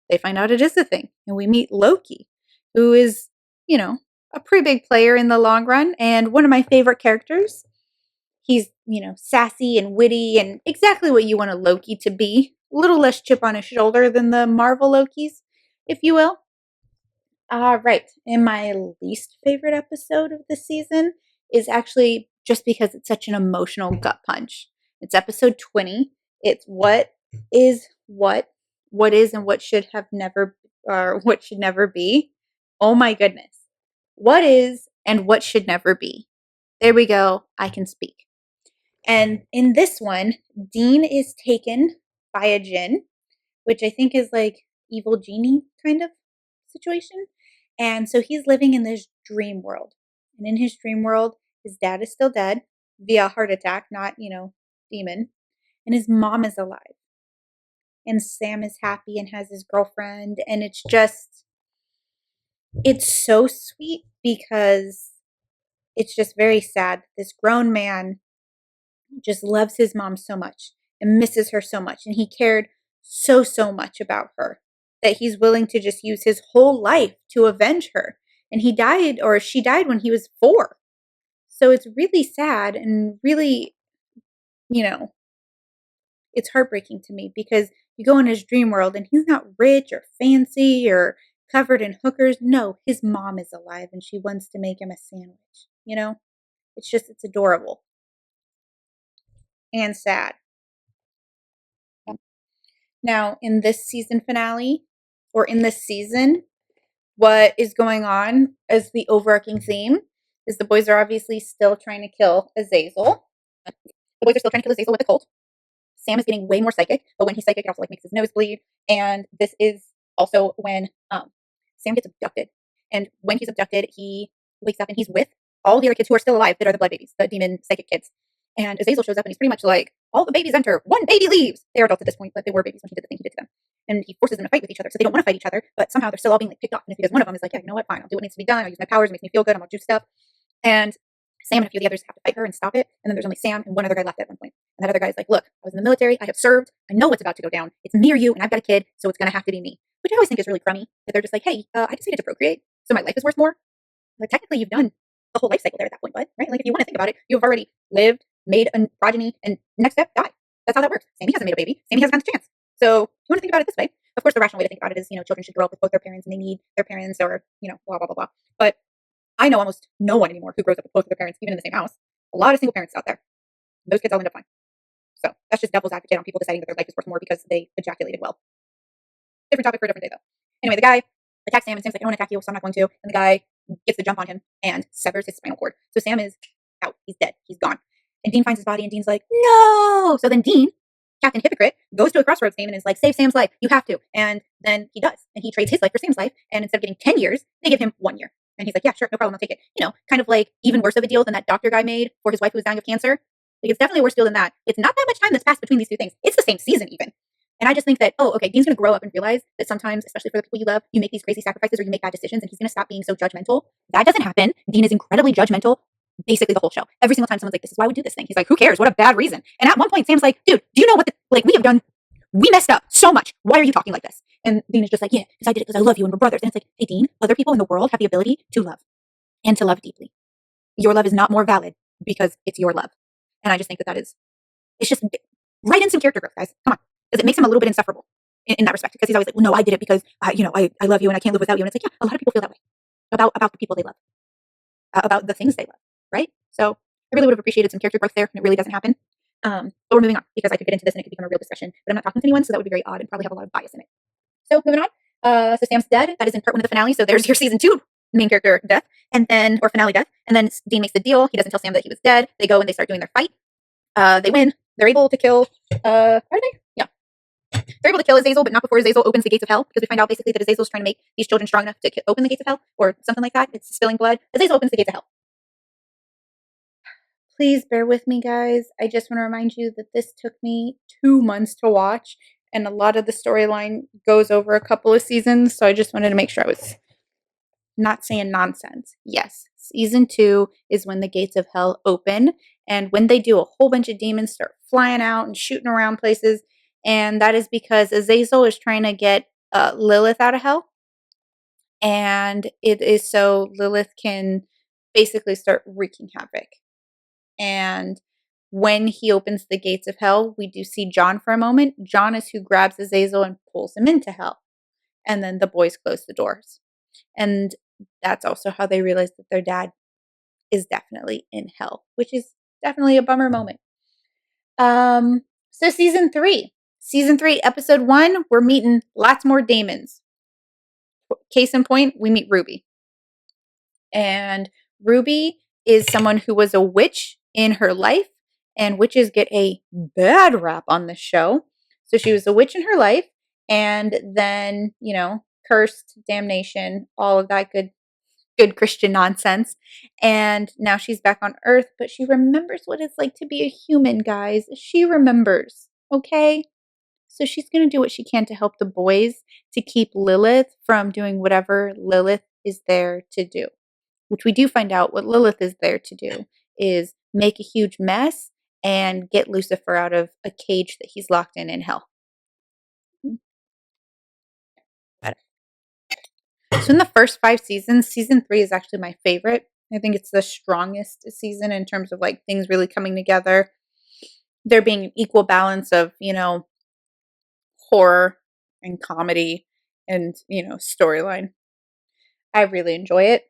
they find out it is a thing. And we meet Loki, who is, a pretty big player in the long run and one of my favorite characters. He's, sassy and witty and exactly what you want a Loki to be. A little less chip on his shoulder than the Marvel Lokis, if you will. Right. And my least favorite episode of the season is actually just because it's such an emotional gut punch. It's episode 20. It's what is and what should have never, or what should never be. Oh my goodness. What is and what should never be. There we go. I can speak. And in this one, Dean is taken by a djinn, which I think is like evil genie kind of situation. And so he's living in this dream world. And in his dream world, his dad is still dead. via heart attack, not, demon. And his mom is alive. And Sam is happy and has his girlfriend. And it's so sweet because it's just very sad. This grown man just loves his mom so much and misses her so much. And he cared so, so much about her that he's willing to just use his whole life to avenge her. And he died, or she died, when he was 4. So it's really sad and really, you know, it's heartbreaking to me because you go in his dream world and he's not rich or fancy or covered in hookers. No, his mom is alive and she wants to make him a sandwich. It's adorable and sad. Now, in this season finale, or in this season, what is going on as the overarching theme is the boys are obviously still trying to kill Azazel. The boys are still trying to kill Azazel with a Colt. Sam is getting way more psychic, but when he's psychic, it also makes his nose bleed. And this is also when Sam gets abducted. And when he's abducted, he wakes up and he's with all the other kids who are still alive that are the blood babies, the demon psychic kids. And Azazel shows up and he's pretty much like, all the babies enter, one baby leaves. They are adults at this point, but they were babies when he did the thing he did to them. And he forces them to fight with each other. So they don't want to fight each other, but somehow they're still all being picked off. And it's because one of them is like, yeah, you know what, fine, I'll do what needs to be done. I'll use my powers, it makes me feel good, I'm gonna do stuff. And Sam and a few of the others have to fight her and stop it. And then there's only Sam and one other guy left at one point. And that other guy's like, look, I was in the military, I have served, I know what's about to go down. It's me or you, and I've got a kid, so it's going to have to be me. Which I always think is really crummy, that they're just like, hey, I decided to procreate, so my life is worth more. But technically, you've done the whole life cycle there at that point, bud, right? Like, if you want to think about it, you've already lived, made a progeny, and next step, die. That's how that works. Sammy hasn't made a baby. Sammy hasn't had the chance. So if you want to think about it this way, of course, the rational way to think about it is, children should grow up with both their parents, and they need their parents, or, blah, blah, blah, blah. But I know almost no one anymore who grows up with both of their parents, even in the same house. A lot of single parents out there. Those kids all end up fine. So that's just devil's advocate on people deciding that their life is worth more because they ejaculated well. Different topic for a different day, though. Anyway, the guy attacks Sam, and Sam's like, I don't want to attack you, so I'm not going to. And the guy gets the jump on him and severs his spinal cord. So Sam is out. He's dead. He's gone. And Dean finds his body, and Dean's like, no! So then Dean, Captain Hypocrite, goes to a crossroads game and is like, save Sam's life. You have to. And then he does. And he trades his life for Sam's life. And instead of getting 10 years, they give him 1 year. And he's like, yeah, sure, no problem, I'll take it. Kind of like even worse of a deal than that doctor guy made for his wife who was dying of cancer. Like, it's definitely a worse deal than that. It's not that much time that's passed between these two things. It's the same season even. And I just think that, oh, okay, Dean's going to grow up and realize that sometimes, especially for the people you love, you make these crazy sacrifices or you make bad decisions, and he's going to stop being so judgmental. That doesn't happen. Dean is incredibly judgmental basically the whole show. Every single time someone's like, this is why I would do this thing. He's like, who cares? What a bad reason. And at one point, Sam's like, dude, do you know what we have done? We messed up so much. Why are you talking like this? And Dean is just like, yeah, because I did it because I love you and we're brothers. And it's like, hey, Dean, other people in the world have the ability to love and to love deeply. Your love is not more valid because it's your love. And I just think that it's just write in some character growth, guys. Come on. Because it makes him a little bit insufferable in that respect. Because he's always like, well, no, I did it because I love you and I can't live without you. And it's like, yeah, a lot of people feel that way about the people they love, about the things they love, right? So I really would have appreciated some character growth there, and it really doesn't happen. But we're moving on because I could get into this and it could become a real discussion. But I'm not talking to anyone, so that would be very odd and probably have a lot of bias in it. So moving on. So Sam's dead. That is in part 1 of the finale. So there's your season 2 main character death, or finale death. And then Dean makes the deal. He doesn't tell Sam that he was dead. They go and they start doing their fight. They win. They're able to kill. Are they? Yeah. They're able to kill Azazel, but not before Azazel opens the gates of hell, because we find out basically that Azazel's trying to make these children strong enough to open the gates of hell, or something like that. It's spilling blood. Azazel opens the gates of hell. Please bear with me, guys. I just want to remind you that this took me 2 months to watch, and a lot of the storyline goes over a couple of seasons, so I just wanted to make sure I was not saying nonsense. Yes, season 2 is when the gates of hell open, and when they do, a whole bunch of demons start flying out and shooting around places, and that is because Azazel is trying to get Lilith out of hell, and it is so Lilith can basically start wreaking havoc. And when he opens the gates of hell, we do see John for a moment. John is who grabs Azazel and pulls him into hell. And then the boys close the doors. And that's also how they realize that their dad is definitely in hell, which is definitely a bummer moment. So season 3, episode 1, we're meeting lots more demons. Case in point, we meet Ruby. And Ruby is someone who was a witch in her life, and witches get a bad rap on this show. So she was a witch in her life, and then, cursed, damnation, all of that good good Christian nonsense. And now she's back on Earth, but she remembers what it's like to be a human, guys. She remembers, okay? So she's going to do what she can to help the boys to keep Lilith from doing whatever Lilith is there to do. Which we do find out what Lilith is there to do is make a huge mess and get Lucifer out of a cage that he's locked in hell. So in the first 5 seasons, season 3 is actually my favorite. I think it's the strongest season in terms of like things really coming together. There being an equal balance of, horror and comedy and, storyline. I really enjoy it.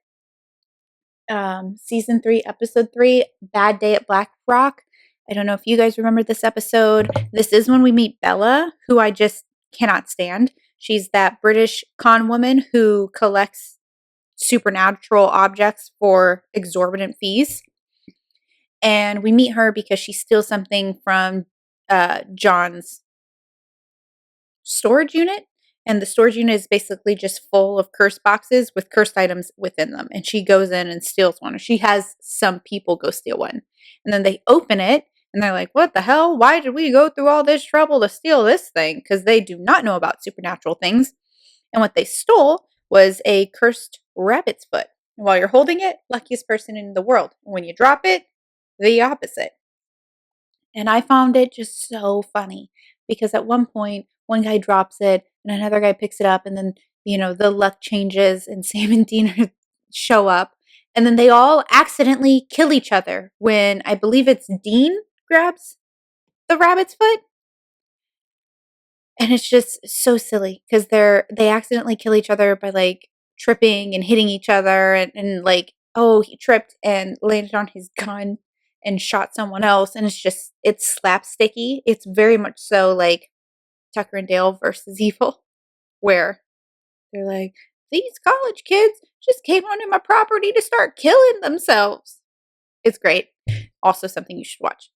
Season 3, episode 3, Bad Day at Black Rock. I don't know if you guys remember this episode. This is when we meet Bella, who I just cannot stand. She's that British con woman who collects supernatural objects for exorbitant fees. And we meet her because she steals something from John's storage unit. And the storage unit is basically just full of cursed boxes with cursed items within them. And she goes in and steals one. Or she has some people go steal one. And then they open it and they're like, what the hell? Why did we go through all this trouble to steal this thing? Because they do not know about supernatural things. And what they stole was a cursed rabbit's foot. And while you're holding it, luckiest person in the world. When you drop it, the opposite. And I found it just so funny because at one point, one guy drops it and another guy picks it up, and then, the luck changes and Sam and Dean show up. And then they all accidentally kill each other when I believe it's Dean grabs the rabbit's foot. And it's just so silly because they accidentally kill each other by like tripping and hitting each other and like, oh, he tripped and landed on his gun and shot someone else. And it's slapsticky. It's very much so like Tucker and Dale versus Evil, where they're like, these college kids just came onto my property to start killing themselves. It's great. Also something you should watch.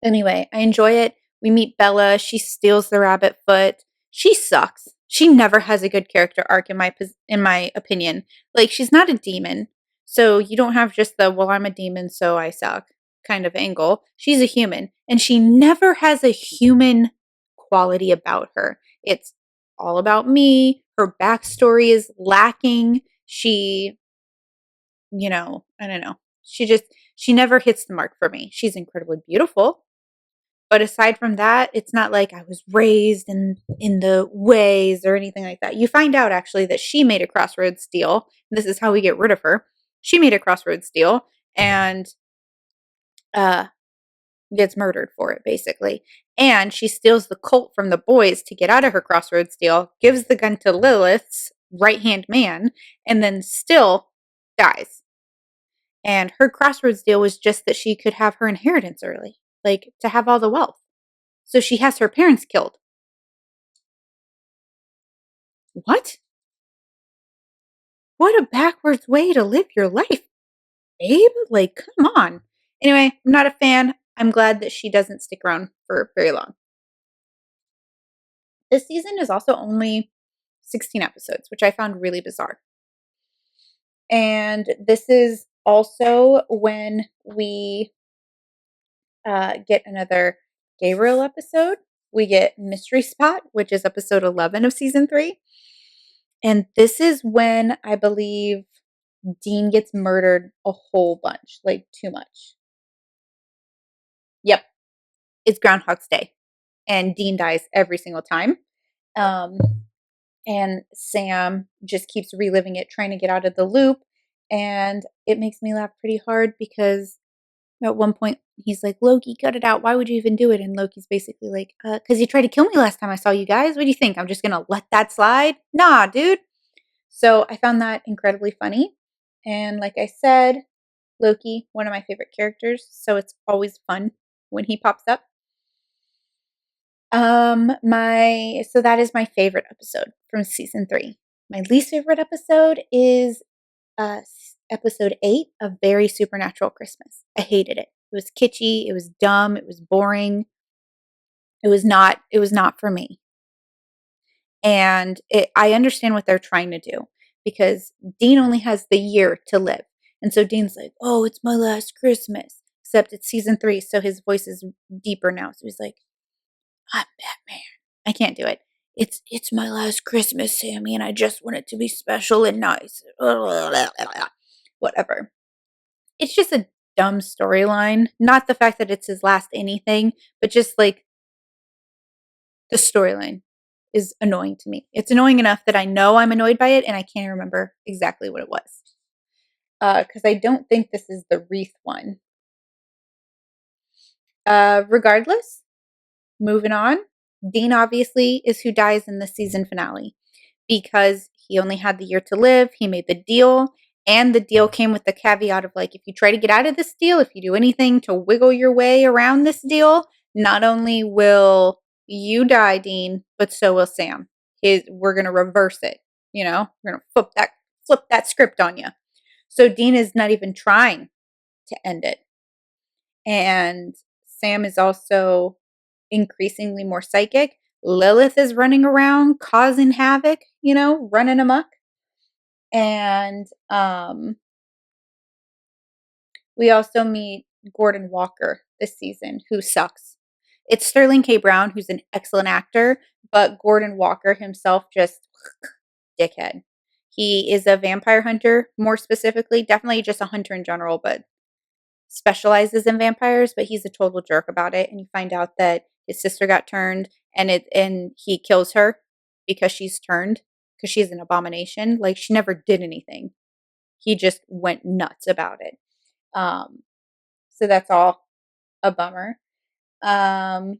Anyway, I enjoy it. We meet Bella. She steals the rabbit foot. She sucks. She never has a good character arc in my opinion. Like, she's not a demon. So you don't have just the, well, I'm a demon, so I suck kind of angle. She's a human. And she never has a human quality about her. It's all about me. Her backstory is lacking. She, I don't know. She never hits the mark for me. She's incredibly beautiful. But aside from that, it's not like I was raised in the ways or anything like that. You find out actually that she made a crossroads deal. This is how we get rid of her. She made a crossroads deal and gets murdered for it, basically. And she steals the colt from the boys to get out of her crossroads deal, gives the gun to Lilith's right-hand man, and then still dies. And her crossroads deal was just that she could have her inheritance early, like to have all the wealth. So she has her parents killed. What? What a backwards way to live your life, babe. Like, come on. Anyway, I'm not a fan. I'm glad that she doesn't stick around for very long. This season is also only 16 episodes, which I found really bizarre. And this is also when we get another Gabriel episode. We get Mystery Spot, which is episode 11 of season 3. And this is when I believe Dean gets murdered a whole bunch, like too much. Yep. It's Groundhog's Day. And Dean dies every single time. And Sam just keeps reliving it, trying to get out of the loop. And it makes me laugh pretty hard because at one point he's like, Loki, cut it out. Why would you even do it? And Loki's basically like, because you tried to kill me last time I saw you guys. What do you think? I'm just going to let that slide? Nah, dude. So I found that incredibly funny. And like I said, Loki, one of my favorite characters. So it's always fun when he pops up. So that is my favorite episode from season 3. My least favorite episode is episode 8 of Very Supernatural Christmas. I hated it. It was kitschy, it was dumb, it was boring. It was not for me. And I understand what they're trying to do because Dean only has the year to live. And so Dean's like, oh, it's my last Christmas. Except it's season 3, so his voice is deeper now. So he's like, I'm Batman. I can't do it. It's my last Christmas, Sammy, and I just want it to be special and nice. Whatever. It's just a dumb storyline. Not the fact that it's his last anything, but just like the storyline is annoying to me. It's annoying enough that I know I'm annoyed by it and I can't remember exactly what it was. Because I don't think this is the wreath one. Regardless, moving on. Dean obviously is who dies in the season finale because he only had the year to live. He made the deal, and the deal came with the caveat of like, if you try to get out of this deal, if you do anything to wiggle your way around this deal, not only will you die, Dean, but so will Sam. We're gonna reverse it. You know, we're gonna flip that script on you. So Dean is not even trying to end it, and Sam is also increasingly more psychic. Lilith is running around causing havoc, you know, running amok. And we also meet Gordon Walker this season, who sucks. It's Sterling K. Brown, who's an excellent actor, but Gordon Walker himself just dickhead. He is a vampire hunter, more specifically, definitely just a hunter in general, but specializes in vampires, but he's a total jerk about it. And you find out that his sister got turned and he kills her because she's turned, because she's an abomination. Like, she never did anything. He just went nuts about it. So that's all a bummer. And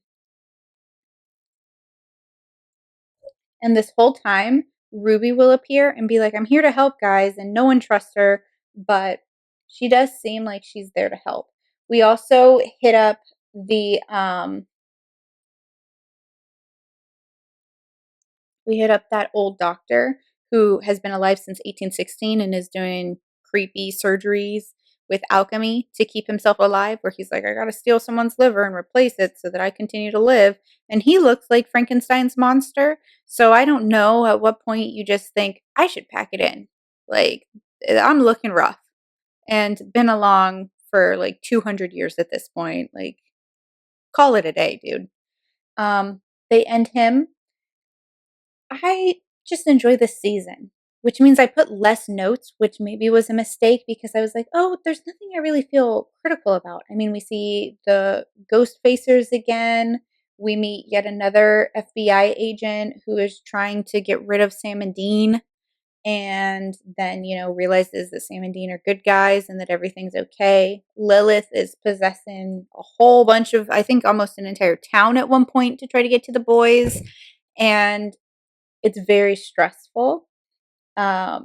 this whole time, Ruby will appear and be like, I'm here to help, guys, and no one trusts her, but she does seem like she's there to help. We also hit up the we hit up that old doctor who has been alive since 1816 and is doing creepy surgeries with alchemy to keep himself alive, where he's like, I gotta steal someone's liver and replace it so that I continue to live. And he looks like Frankenstein's monster. So I don't know at what point you just think, I should pack it in. Like, I'm looking rough and been along for like 200 years at this point. Like, call it a day, dude. They end him. I just enjoy this season, which means I put less notes, which maybe was a mistake because I was like, oh, there's nothing I really feel critical about. I mean, we see the ghost facers again. We meet yet another FBI agent who is trying to get rid of Sam and Dean, and then, you know, realizes that Sam and Dean are good guys and that everything's okay. Lilith is possessing a whole bunch of, I think almost an entire town at one point to try to get to the boys. And it's very stressful. At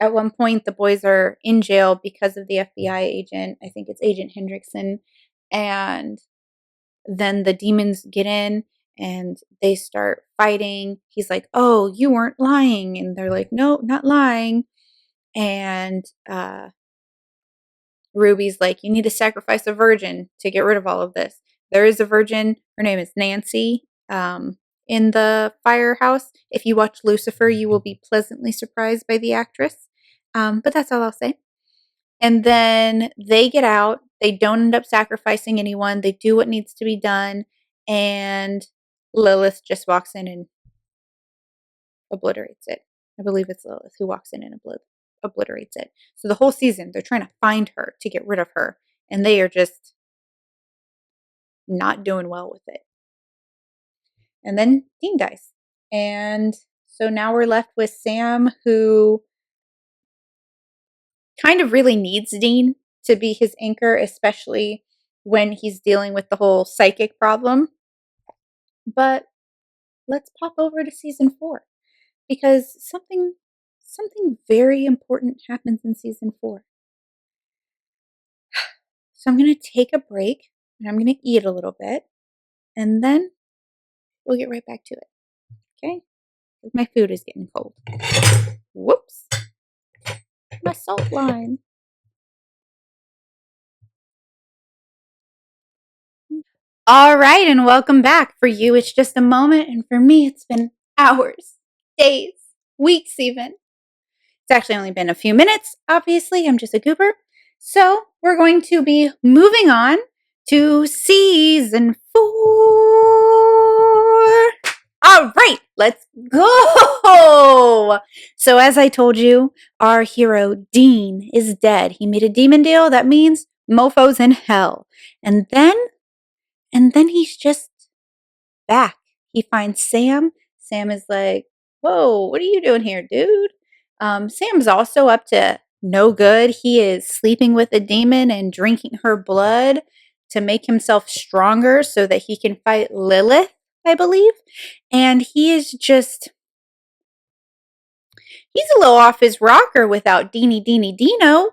one point, the boys are in jail because of the FBI agent. I think it's Agent Hendrickson. And then the demons get in and they start fighting. He's like, oh, you weren't lying. And they're like, no, not lying. And Ruby's like, you need to sacrifice a virgin to get rid of all of this. There is a virgin. Her name is Nancy. In the firehouse. If you watch Lucifer, you will be pleasantly surprised by the actress. But that's all I'll say. And then they get out. They don't end up sacrificing anyone. They do what needs to be done. And Lilith just walks in and obliterates it. I believe it's Lilith who walks in and obliterates it. So the whole season, they're trying to find her to get rid of her. And they are just not doing well with it. And then Dean dies. And so now we're left with Sam, who kind of really needs Dean to be his anchor, especially when he's dealing with the whole psychic problem. But let's pop over to season 4 because something very important happens in season 4. So I'm going to take a break and I'm going to eat a little bit and then we'll get right back to it. Okay? My food is getting cold. Whoops. My salt line. All right, and welcome back. For you, it's just a moment, and for me, it's been hours, days, weeks even. It's actually only been a few minutes. Obviously, I'm just a goober. So we're going to be moving on to season 4. All right, let's go. So as I told you, our hero Dean is dead. He made a demon deal. That means mofo's in hell. And then he's just back. He finds Sam. Sam is like, whoa, what are you doing here, dude? Sam's also up to no good. He is sleeping with a demon and drinking her blood to make himself stronger so that he can fight Lilith, I believe. And he is just, he's a little off his rocker without Deanie Dino.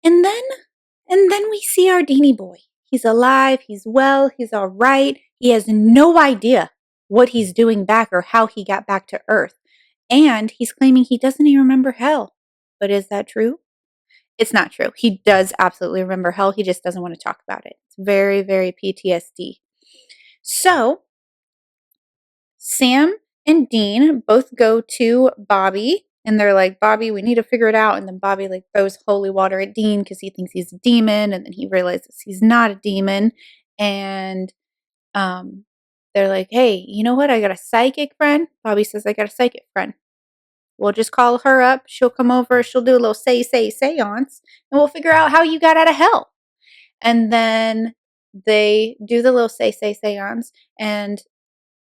And then we see our Deanie boy. He's alive, he's well, he's all right. He has no idea what he's doing back or how he got back to Earth. And he's claiming he doesn't even remember hell. But is that true? It's not true. He does absolutely remember hell. He just doesn't want to talk about it. It's very, very PTSD. So, Sam and Dean both go to Bobby and they're like, Bobby, we need to figure it out. And then Bobby like throws holy water at Dean because he thinks he's a demon. And then he realizes he's not a demon. And they're like, hey, you know what? I got a psychic friend. Bobby says, I got a psychic friend. We'll just call her up. She'll come over. She'll do a little seance. And we'll figure out how you got out of hell. And then they do the little seance. And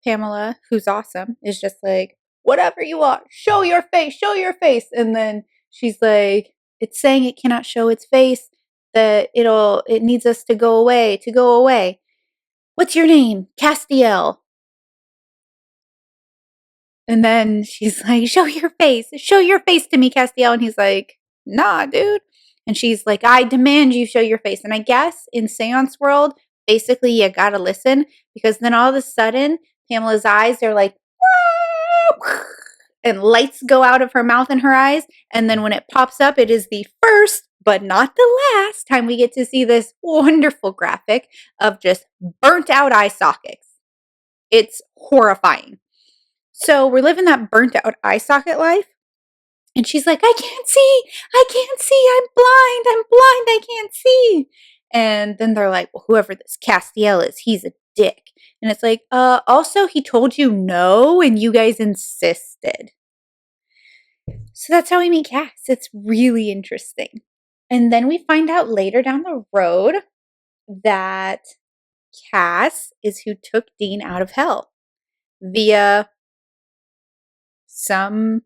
Pamela, who's awesome, is just like, whatever you want, show your face, show your face. And then she's like, it's saying it cannot show its face, that it needs us to go away. What's your name? Castiel. And then she's like, show your face to me, Castiel. And he's like, nah, dude. And she's like, I demand you show your face. And I guess in seance world, basically you gotta listen because then all of a sudden Pamela's eyes are like, and lights go out of her mouth and her eyes. And then when it pops up, it is the first, but not the last time we get to see this wonderful graphic of just burnt out eye sockets. It's horrifying. So we're living that burnt out eye socket life. And she's like, I can't see, I'm blind, I can't see. And then they're like, well, whoever this Castiel is, he's a dick. And it's like, also he told you no and you guys insisted. So that's how we meet Cass. It's really interesting. And then we find out later down the road that Cass is who took Dean out of hell via some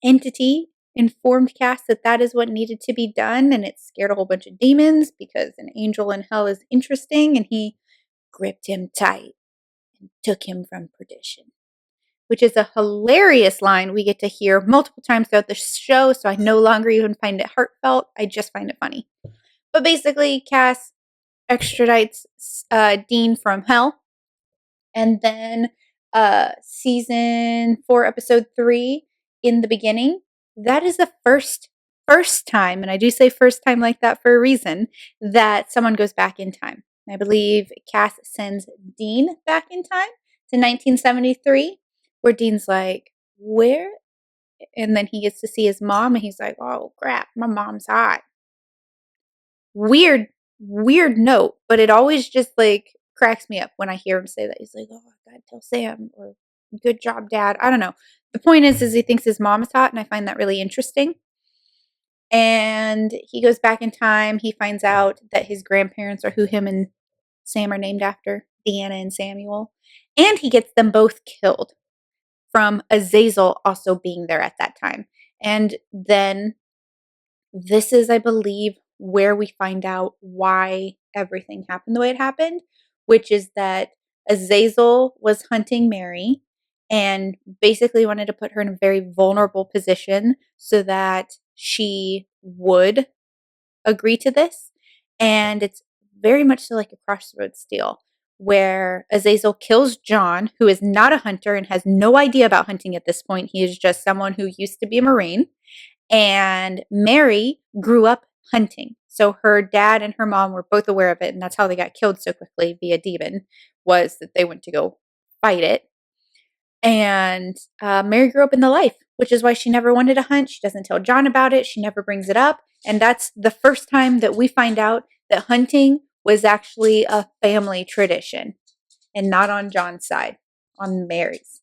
entity informed Cass that is what needed to be done, and it scared a whole bunch of demons because an angel in hell is interesting, and he gripped him tight and took him from perdition, which is a hilarious line we get to hear multiple times throughout the show, so I no longer even find it heartfelt. I just find it funny. But basically, Cass extradites Dean from hell, and then season 4, episode 3, in the beginning, that is the first time, and I do say first time like that for a reason, that someone goes back in time. I believe Cass sends Dean back in time to 1973, where Dean's like, where? And then he gets to see his mom, and he's like, oh crap, my mom's hot. Weird note, but it always just like cracks me up when I hear him say that. He's like, oh, I gotta tell Sam, or good job, Dad. I don't know. The point is he thinks his mom is hot, and I find that really interesting. And he goes back in time. He finds out that his grandparents are who him and Sam are named after, Deanna and Samuel. And he gets them both killed from Azazel also being there at that time. And then this is, I believe, where we find out why everything happened the way it happened, which is that Azazel was hunting Mary and basically wanted to put her in a very vulnerable position so that she would agree to this. And it's very much so like a Crossroads deal where Azazel kills John, who is not a hunter and has no idea about hunting at this point. He is just someone who used to be a Marine. And Mary grew up hunting. So her dad and her mom were both aware of it. And that's how they got killed so quickly via demon, was that they went to go fight it. And Mary grew up in the life, which is why she never wanted to hunt. She doesn't tell John about it. She never brings it up. And that's the first time that we find out that hunting was actually a family tradition and not on John's side, on Mary's.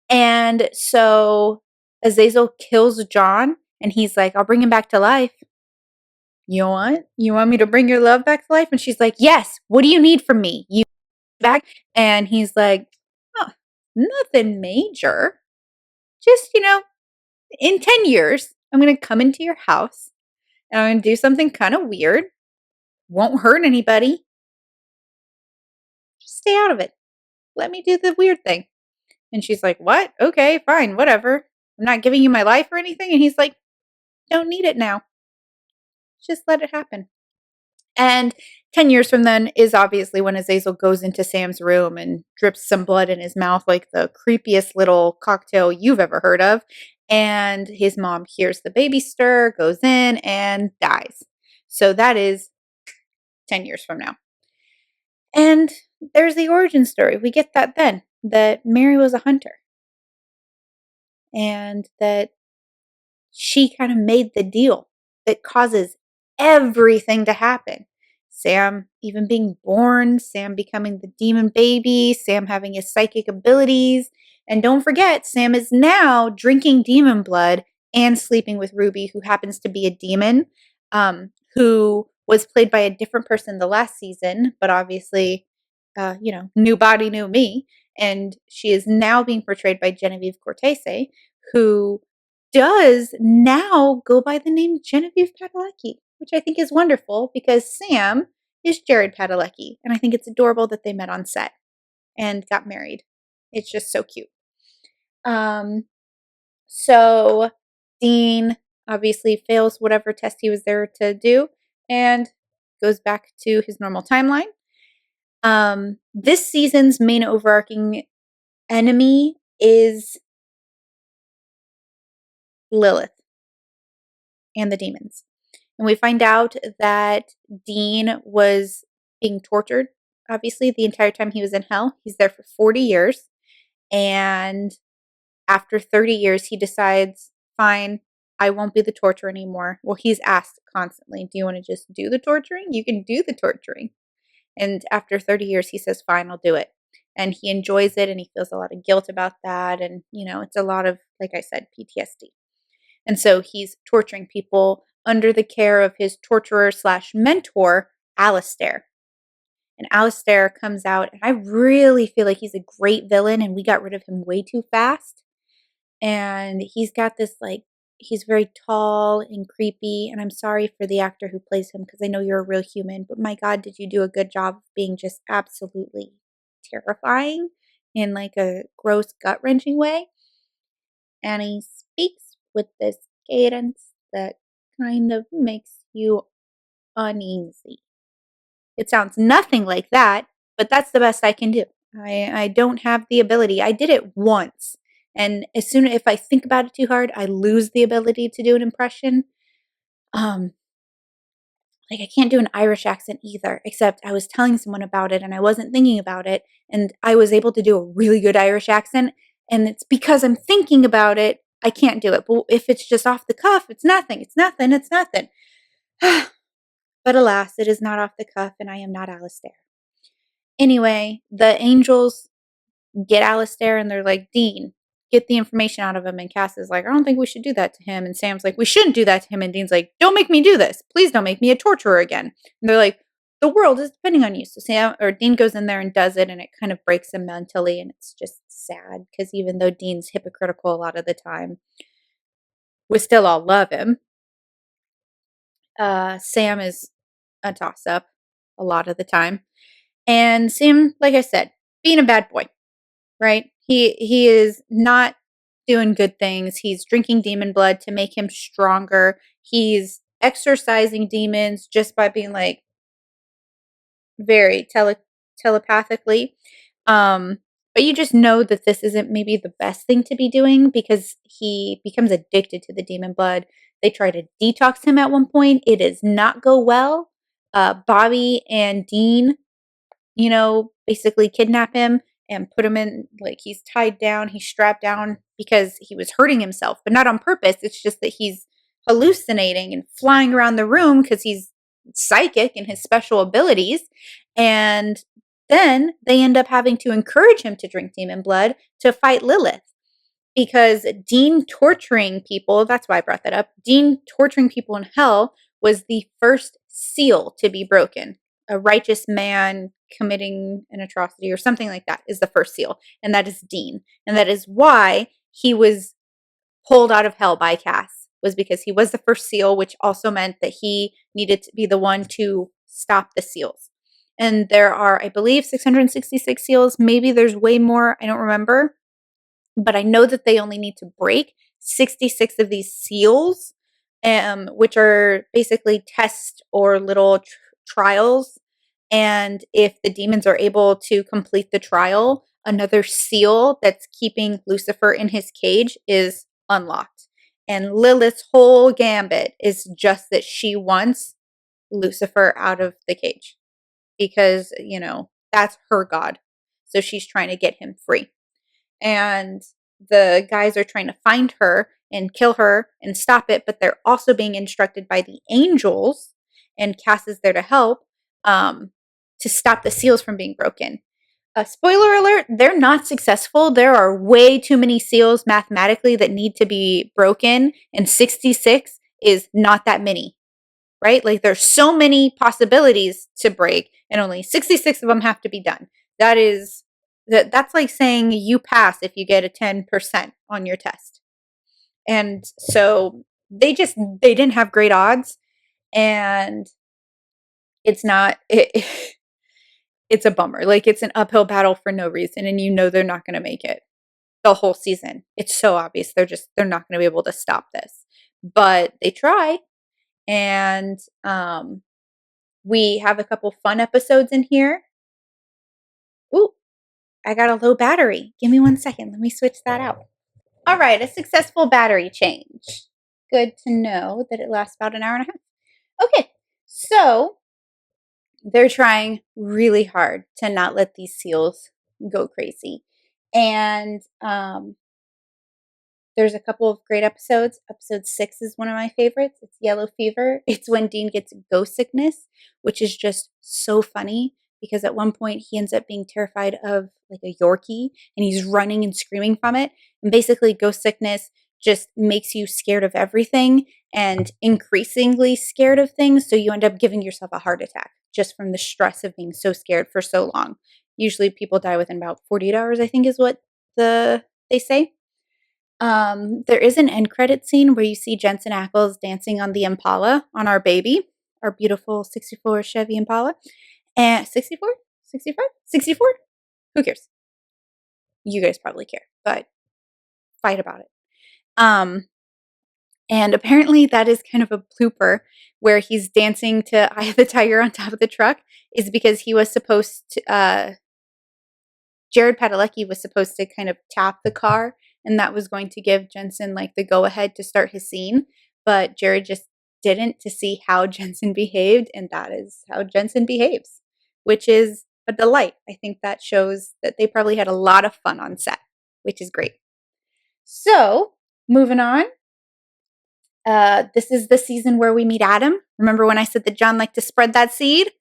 And so Azazel kills John, and he's like, I'll bring him back to life. You want? You want me to bring your love back to life? And she's like, yes. What do you need from me? You back? And he's like, oh, nothing major. Just, in 10 years, I'm going to come into your house and I'm going to do something kind of weird. Won't hurt anybody. Just stay out of it. Let me do the weird thing. And she's like, what? Okay, fine, whatever. I'm not giving you my life or anything. And he's like, don't need it now. Just let it happen. And 10 years from then is obviously when Azazel goes into Sam's room and drips some blood in his mouth like the creepiest little cocktail you've ever heard of. And his mom hears the baby stir, goes in, and dies. So that is 10 years from now. And there's the origin story. We get that then, that Mary was a hunter. And that she kind of made the deal that causes everything to happen. Sam even being born, Sam becoming the demon baby, Sam having his psychic abilities. And don't forget, Sam is now drinking demon blood and sleeping with Ruby, who happens to be a demon, who was played by a different person the last season, but obviously, new body, new me. And she is now being portrayed by Genevieve Cortese, who does now go by the name Genevieve Padalecki, which I think is wonderful because Sam is Jared Padalecki. And I think it's adorable that they met on set and got married. It's just so cute. So Dean obviously fails whatever test he was there to do and goes back to his normal timeline. This season's main overarching enemy is Lilith and the demons. And we find out that Dean was being tortured, obviously, the entire time he was in hell. He's there for 40 years. And after 30 years, he decides, fine, I won't be the torturer anymore. Well, he's asked constantly, do you want to just do the torturing? You can do the torturing. And after 30 years, he says, fine, I'll do it. And he enjoys it and he feels a lot of guilt about that. And, it's a lot of, like I said, PTSD. And so he's torturing people under the care of his torturer/mentor, Alistair. And Alistair comes out, and I really feel like he's a great villain, and we got rid of him way too fast. And he's got this, he's very tall and creepy, and I'm sorry for the actor who plays him because I know you're a real human, but my God, did you do a good job of being just absolutely terrifying in a gross, gut-wrenching way. And he speaks with this cadence that kind of makes you uneasy. It sounds nothing like that, but that's the best I can do. I don't have the ability. I did it once. And if I think about it too hard, I lose the ability to do an impression. I can't do an Irish accent either, except I was telling someone about it and I wasn't thinking about it. And I was able to do a really good Irish accent. And it's because I'm thinking about it, I can't do it. But if it's just off the cuff, it's nothing. It's nothing. It's nothing. But alas, it is not off the cuff and I am not Alistair. Anyway, the angels get Alistair and they're like, Dean, get the information out of him. And Cass is like, I don't think we should do that to him. And Sam's like, we shouldn't do that to him. And Dean's like, don't make me do this. Please don't make me a torturer again. And they're like, the world is depending on you. So Dean goes in there and does it, and it kind of breaks him mentally. And it's just sad because even though Dean's hypocritical a lot of the time, we still all love him. Sam is a toss-up a lot of the time. And Sam, like I said, being a bad boy, right? He is not doing good things. He's drinking demon blood to make him stronger. He's exorcising demons just by being very telepathically. But you just know that this isn't maybe the best thing to be doing because he becomes addicted to the demon blood. They try to detox him at one point. It does not go well. Bobby and Dean, basically kidnap him and put him in, like, he's tied down, he's strapped down because he was hurting himself, but not on purpose. It's just that he's hallucinating and flying around the room because he's psychic and his special abilities. And then they end up having to encourage him to drink demon blood to fight Lilith because Dean torturing people, that's why I brought that up. Dean torturing people in hell was the first seal to be broken. A righteous man committing an atrocity or something like that is the first seal, and that is Dean. And that is why he was pulled out of hell by Cass, was because he was the first seal, which also meant that he needed to be the one to stop the seals. And there are, I believe, 666 seals. Maybe there's way more. I don't remember. But I know that they only need to break 66 of these seals, which are basically tests or little trials. And if the demons are able to complete the trial, another seal that's keeping Lucifer in his cage is unlocked. And Lilith's whole gambit is just that she wants Lucifer out of the cage because, that's her god. So she's trying to get him free. And the guys are trying to find her and kill her and stop it, but they're also being instructed by the angels, and Cass is there to help, to stop the seals from being broken. Spoiler alert, they're not successful. There are way too many seals mathematically that need to be broken, and 66 is not that many, right? Like, there's so many possibilities to break, and only 66 of them have to be done. That's like saying you pass if you get a 10% on your test. And so they didn't have great odds, and it's it's a bummer. Like, it's an uphill battle for no reason, and they're not going to make it the whole season. It's so obvious they're not going to be able to stop this. But they try, and we have a couple fun episodes in here. Ooh, I got a low battery. Give me 1 second. Let me switch that out. All right, a successful battery change. Good to know that it lasts about an hour and a half. Okay, so they're trying really hard to not let these seals go crazy. And there's a couple of great episodes. Episode 6 is one of my favorites. It's Yellow Fever. It's when Dean gets ghost sickness, which is just so funny because at one point he ends up being terrified of like a Yorkie and he's running and screaming from it. And basically ghost sickness just makes you scared of everything and increasingly scared of things. So you end up giving yourself a heart attack just from the stress of being so scared for so long. Usually people die within about 48 hours, I think is what they say. There is an end credit scene where you see Jensen Ackles dancing on the Impala, on our baby, our beautiful 64 Chevy Impala. And 64? 65? 64? Who cares? You guys probably care, but fight about it. And apparently that is kind of a blooper where he's dancing to Eye of the Tiger on top of the truck is because he was supposed to, Jared Padalecki was supposed to kind of tap the car, and that was going to give Jensen like the go ahead to start his scene. But Jared just didn't, to see how Jensen behaved, and that is how Jensen behaves, which is a delight. I think that shows that they probably had a lot of fun on set, which is great. So, moving on. This is the season where we meet Adam. Remember when I said that John liked to spread that seed?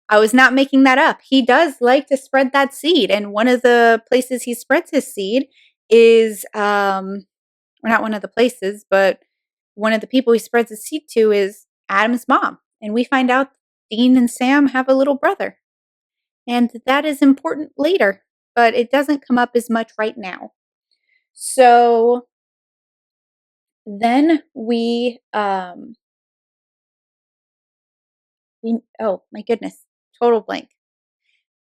I was not making that up. He does like to spread that seed. And one of the places he spreads his seed is, or not one of the places, but one of the people he spreads his seed to is Adam's mom. And we find out Dean and Sam have a little brother. And that is important later, but it doesn't come up as much right now. So then oh my goodness, total blank.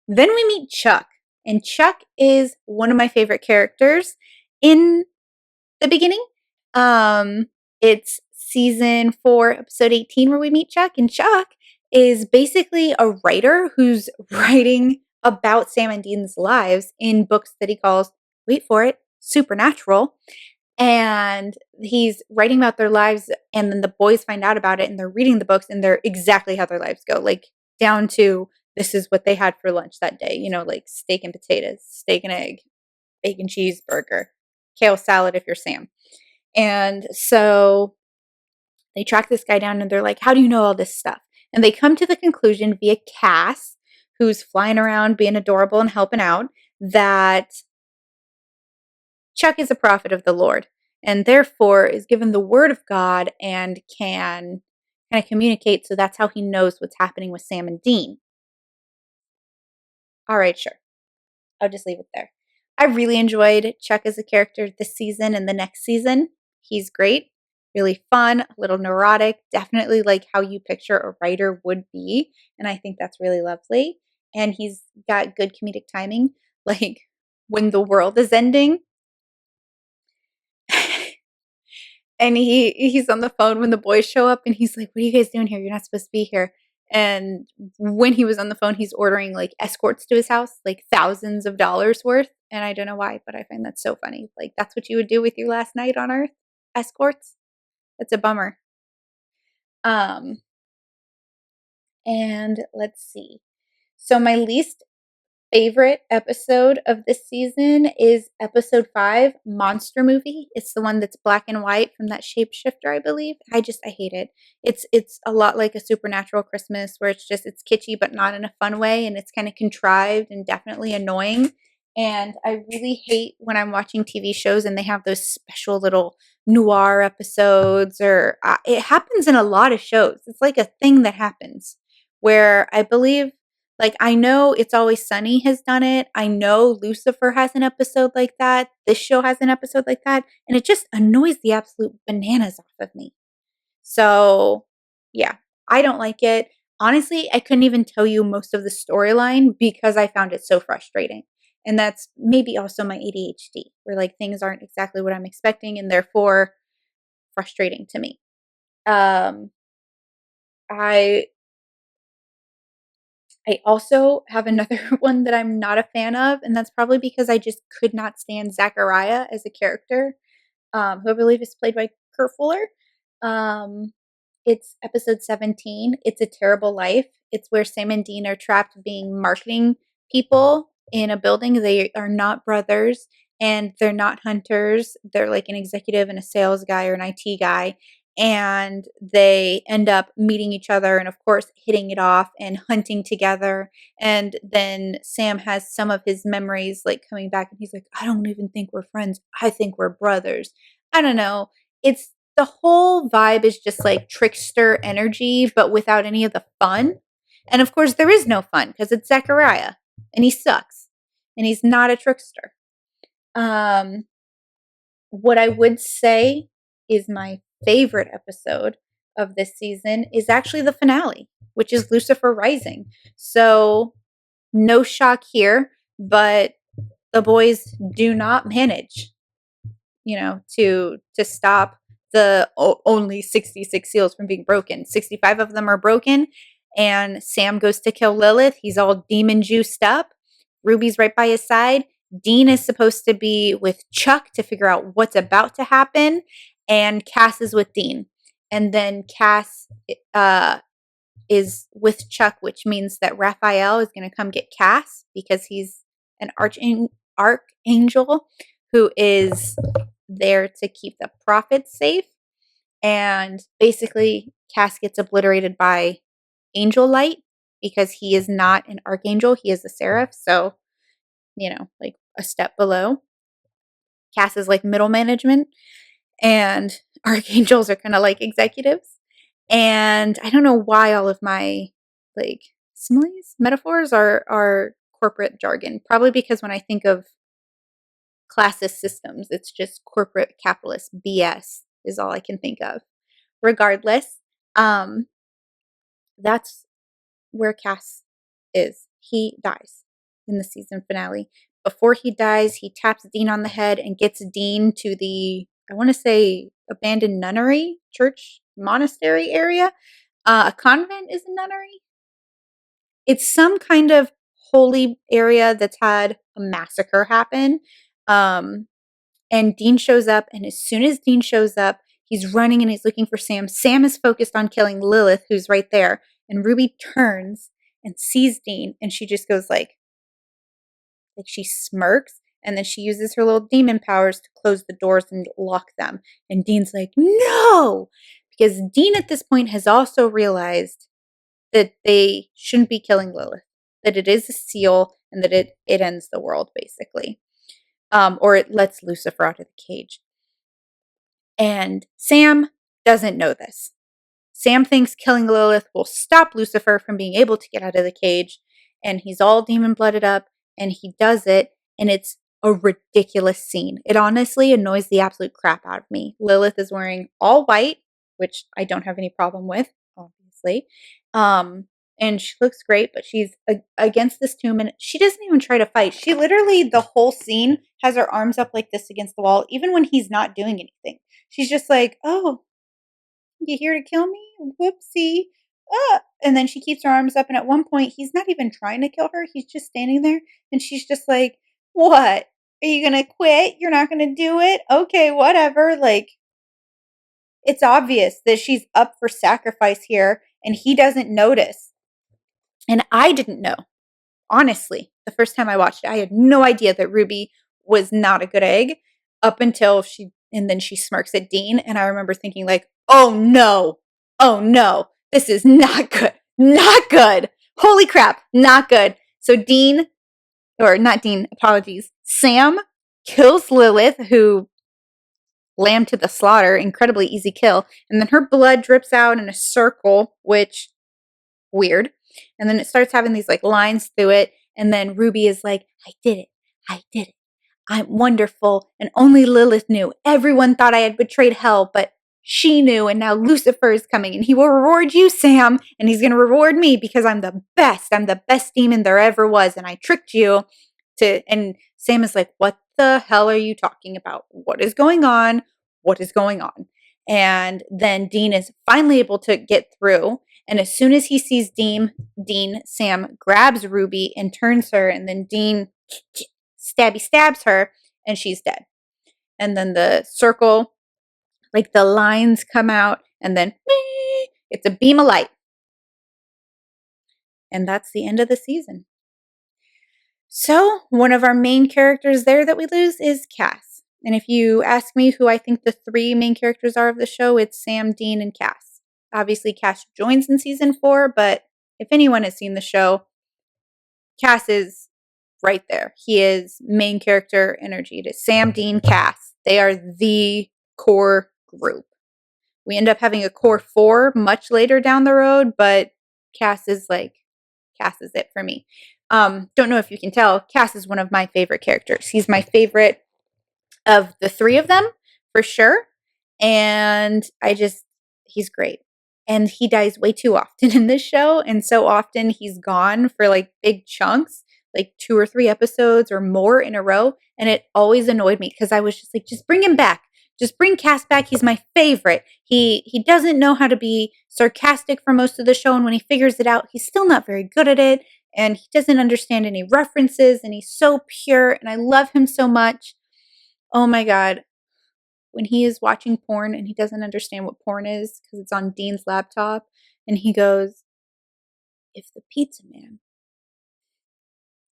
Then we meet Chuck, and Chuck is one of my favorite characters in the beginning. It's season 4, episode 18 where we meet Chuck, and Chuck is basically a writer who's writing about Sam and Dean's lives in books that he calls, wait for it, supernatural. And he's writing about their lives, and then the boys find out about it, and they're reading the books, and they're exactly how their lives go, like down to this is what they had for lunch that day, like steak and potatoes, steak and egg, bacon cheeseburger, kale salad if you're Sam. And so they track this guy down and they're like, how do you know all this stuff? And they come to the conclusion via Cass, who's flying around being adorable and helping out, that Chuck is a prophet of the Lord and therefore is given the word of God and can kind of communicate. So that's how he knows what's happening with Sam and Dean. All right, sure. I'll just leave it there. I really enjoyed Chuck as a character this season and the next season. He's great, really fun, a little neurotic, definitely like how you picture a writer would be. And I think that's really lovely. And he's got good comedic timing. Like when the world is ending, and he's on the phone when the boys show up and he's like, what are you guys doing here? You're not supposed to be here. And when he was on the phone, he's ordering like escorts to his house, like thousands of dollars worth. And I don't know why, but I find that so funny. Like that's what you would do with your last night on Earth? Escorts? That's a bummer. And let's see. So my least favorite episode of this season is episode 5, Monster Movie. It's the one that's black and white from that shapeshifter, I believe. I hate it. It's a lot like a Supernatural Christmas where it's kitschy but not in a fun way, and it's kind of contrived and definitely annoying. And I really hate when I'm watching TV shows and they have those special little noir episodes, or it happens in a lot of shows. It's like a thing that happens where I believe, like, I know It's Always Sunny has done it. I know Lucifer has an episode like that. This show has an episode like that. And it just annoys the absolute bananas off of me. So, yeah, I don't like it. Honestly, I couldn't even tell you most of the storyline because I found it so frustrating. And that's maybe also my ADHD, where like things aren't exactly what I'm expecting and therefore frustrating to me. I I also have another one that I'm not a fan of, and that's probably because I just could not stand Zachariah as a character, who I believe is played by Kurt Fuller. Um, it's episode 17. It's a Terrible Life. It's where Sam and Dean are trapped being marketing people in a building. They are not brothers and they're not hunters. They're like an executive and a sales guy or an IT guy. And they end up meeting each other and, of course, hitting it off and hunting together. And then Sam has some of his memories like coming back and he's like, I don't even think we're friends. I think we're brothers. I don't know. It's the whole vibe is just like trickster energy, but without any of the fun. And of course, there is no fun because it's Zachariah and he sucks and he's not a trickster. Um, what I would say is my favorite episode of this season is actually the finale, which is Lucifer Rising. So, no shock here, but the boys do not manage, to stop the only 66 seals from being broken. 65 of them are broken, and Sam goes to kill Lilith. He's all demon juiced up. Ruby's right by his side. Dean is supposed to be with Chuck to figure out what's about to happen, and Cass is with Dean. And then Cass is with Chuck, which means that Raphael is going to come get Cass because he's an archangel who is there to keep the prophets safe. And basically, Cass gets obliterated by angel light because he is not an archangel, he is a seraph. So, like a step below. Cass is like middle management, and archangels are kind of like executives. And I don't know why all of my like similes, metaphors are corporate jargon. Probably because when I think of classist systems, it's just corporate capitalist BS is all I can think of. Regardless, that's where Cass is. He dies in the season finale. Before he dies, he taps Dean on the head and gets Dean to the, I want to say, abandoned nunnery, church, monastery area. A convent is a nunnery. It's some kind of holy area that's had a massacre happen. And Dean shows up, and as soon as Dean shows up, he's running and he's looking for Sam. Sam is focused on killing Lilith, who's right there. And Ruby turns and sees Dean, and she just goes like she smirks, and then she uses her little demon powers to close the doors and lock them. And Dean's like, no! Because Dean at this point has also realized that they shouldn't be killing Lilith, that it is a seal and that it ends the world, basically. Or it lets Lucifer out of the cage. And Sam doesn't know this. Sam thinks killing Lilith will stop Lucifer from being able to get out of the cage, and he's all demon blooded up, and he does it, and it's a ridiculous scene. It honestly annoys the absolute crap out of me. Lilith is wearing all white, which I don't have any problem with, obviously. And she looks great, but she's against this tomb, and she doesn't even try to fight. She literally, the whole scene, has her arms up like this against the wall, even when he's not doing anything. She's just like, oh, you here to kill me? Whoopsie. And then she keeps her arms up, and at one point, he's not even trying to kill her. He's just standing there, and she's just like, what? Are you going to quit? You're not going to do it? Okay, whatever. Like, it's obvious that she's up for sacrifice here, and he doesn't notice. And I didn't know. Honestly, the first time I watched it, I had no idea that Ruby was not a good egg up until and then she smirks at Dean. And I remember thinking, like, oh no, this is not good, not good. Holy crap, not good. So Dean, or not Dean, apologies, Sam kills Lilith, who lamb to the slaughter, incredibly easy kill. And then her blood drips out in a circle, which weird. And then it starts having these like lines through it. And then Ruby is like, I did it. I did it. I'm wonderful. And only Lilith knew. Everyone thought I had betrayed hell, but she knew. And now Lucifer is coming and he will reward you, Sam. And he's going to reward me because I'm the best. I'm the best demon there ever was. And I tricked you and Sam is like, what the hell are you talking about? What is going on? What is going on? And then Dean is finally able to get through. And as soon as he sees Dean, Sam grabs Ruby and turns her, and then Dean stabs her, and she's dead. And then the circle, like the lines come out, and then it's a beam of light. And that's the end of the season. So one of our main characters there that we lose is Cass. And if you ask me who I think the three main characters are of the show, it's Sam, Dean, and Cass. Obviously, Cass joins in season 4, but if anyone has seen the show, Cass is right there. He is main character energy. It is Sam, Dean, Cass. They are the core group. We end up having a core 4 much later down the road, but Cass is it for me. Don't know if you can tell, Cass is one of my favorite characters. He's my favorite of the three of them, for sure. And he's great. And he dies way too often in this show. And so often he's gone for like big chunks, like 2 or 3 episodes or more in a row. And it always annoyed me because I was just like, just bring him back. Just bring Cass back. He's my favorite. He doesn't know how to be sarcastic for most of the show. And when he figures it out, he's still not very good at it. And he doesn't understand any references. And he's so pure. And I love him so much. Oh my God. When he is watching porn and he doesn't understand what porn is because it's on Dean's laptop, and he goes, if the pizza man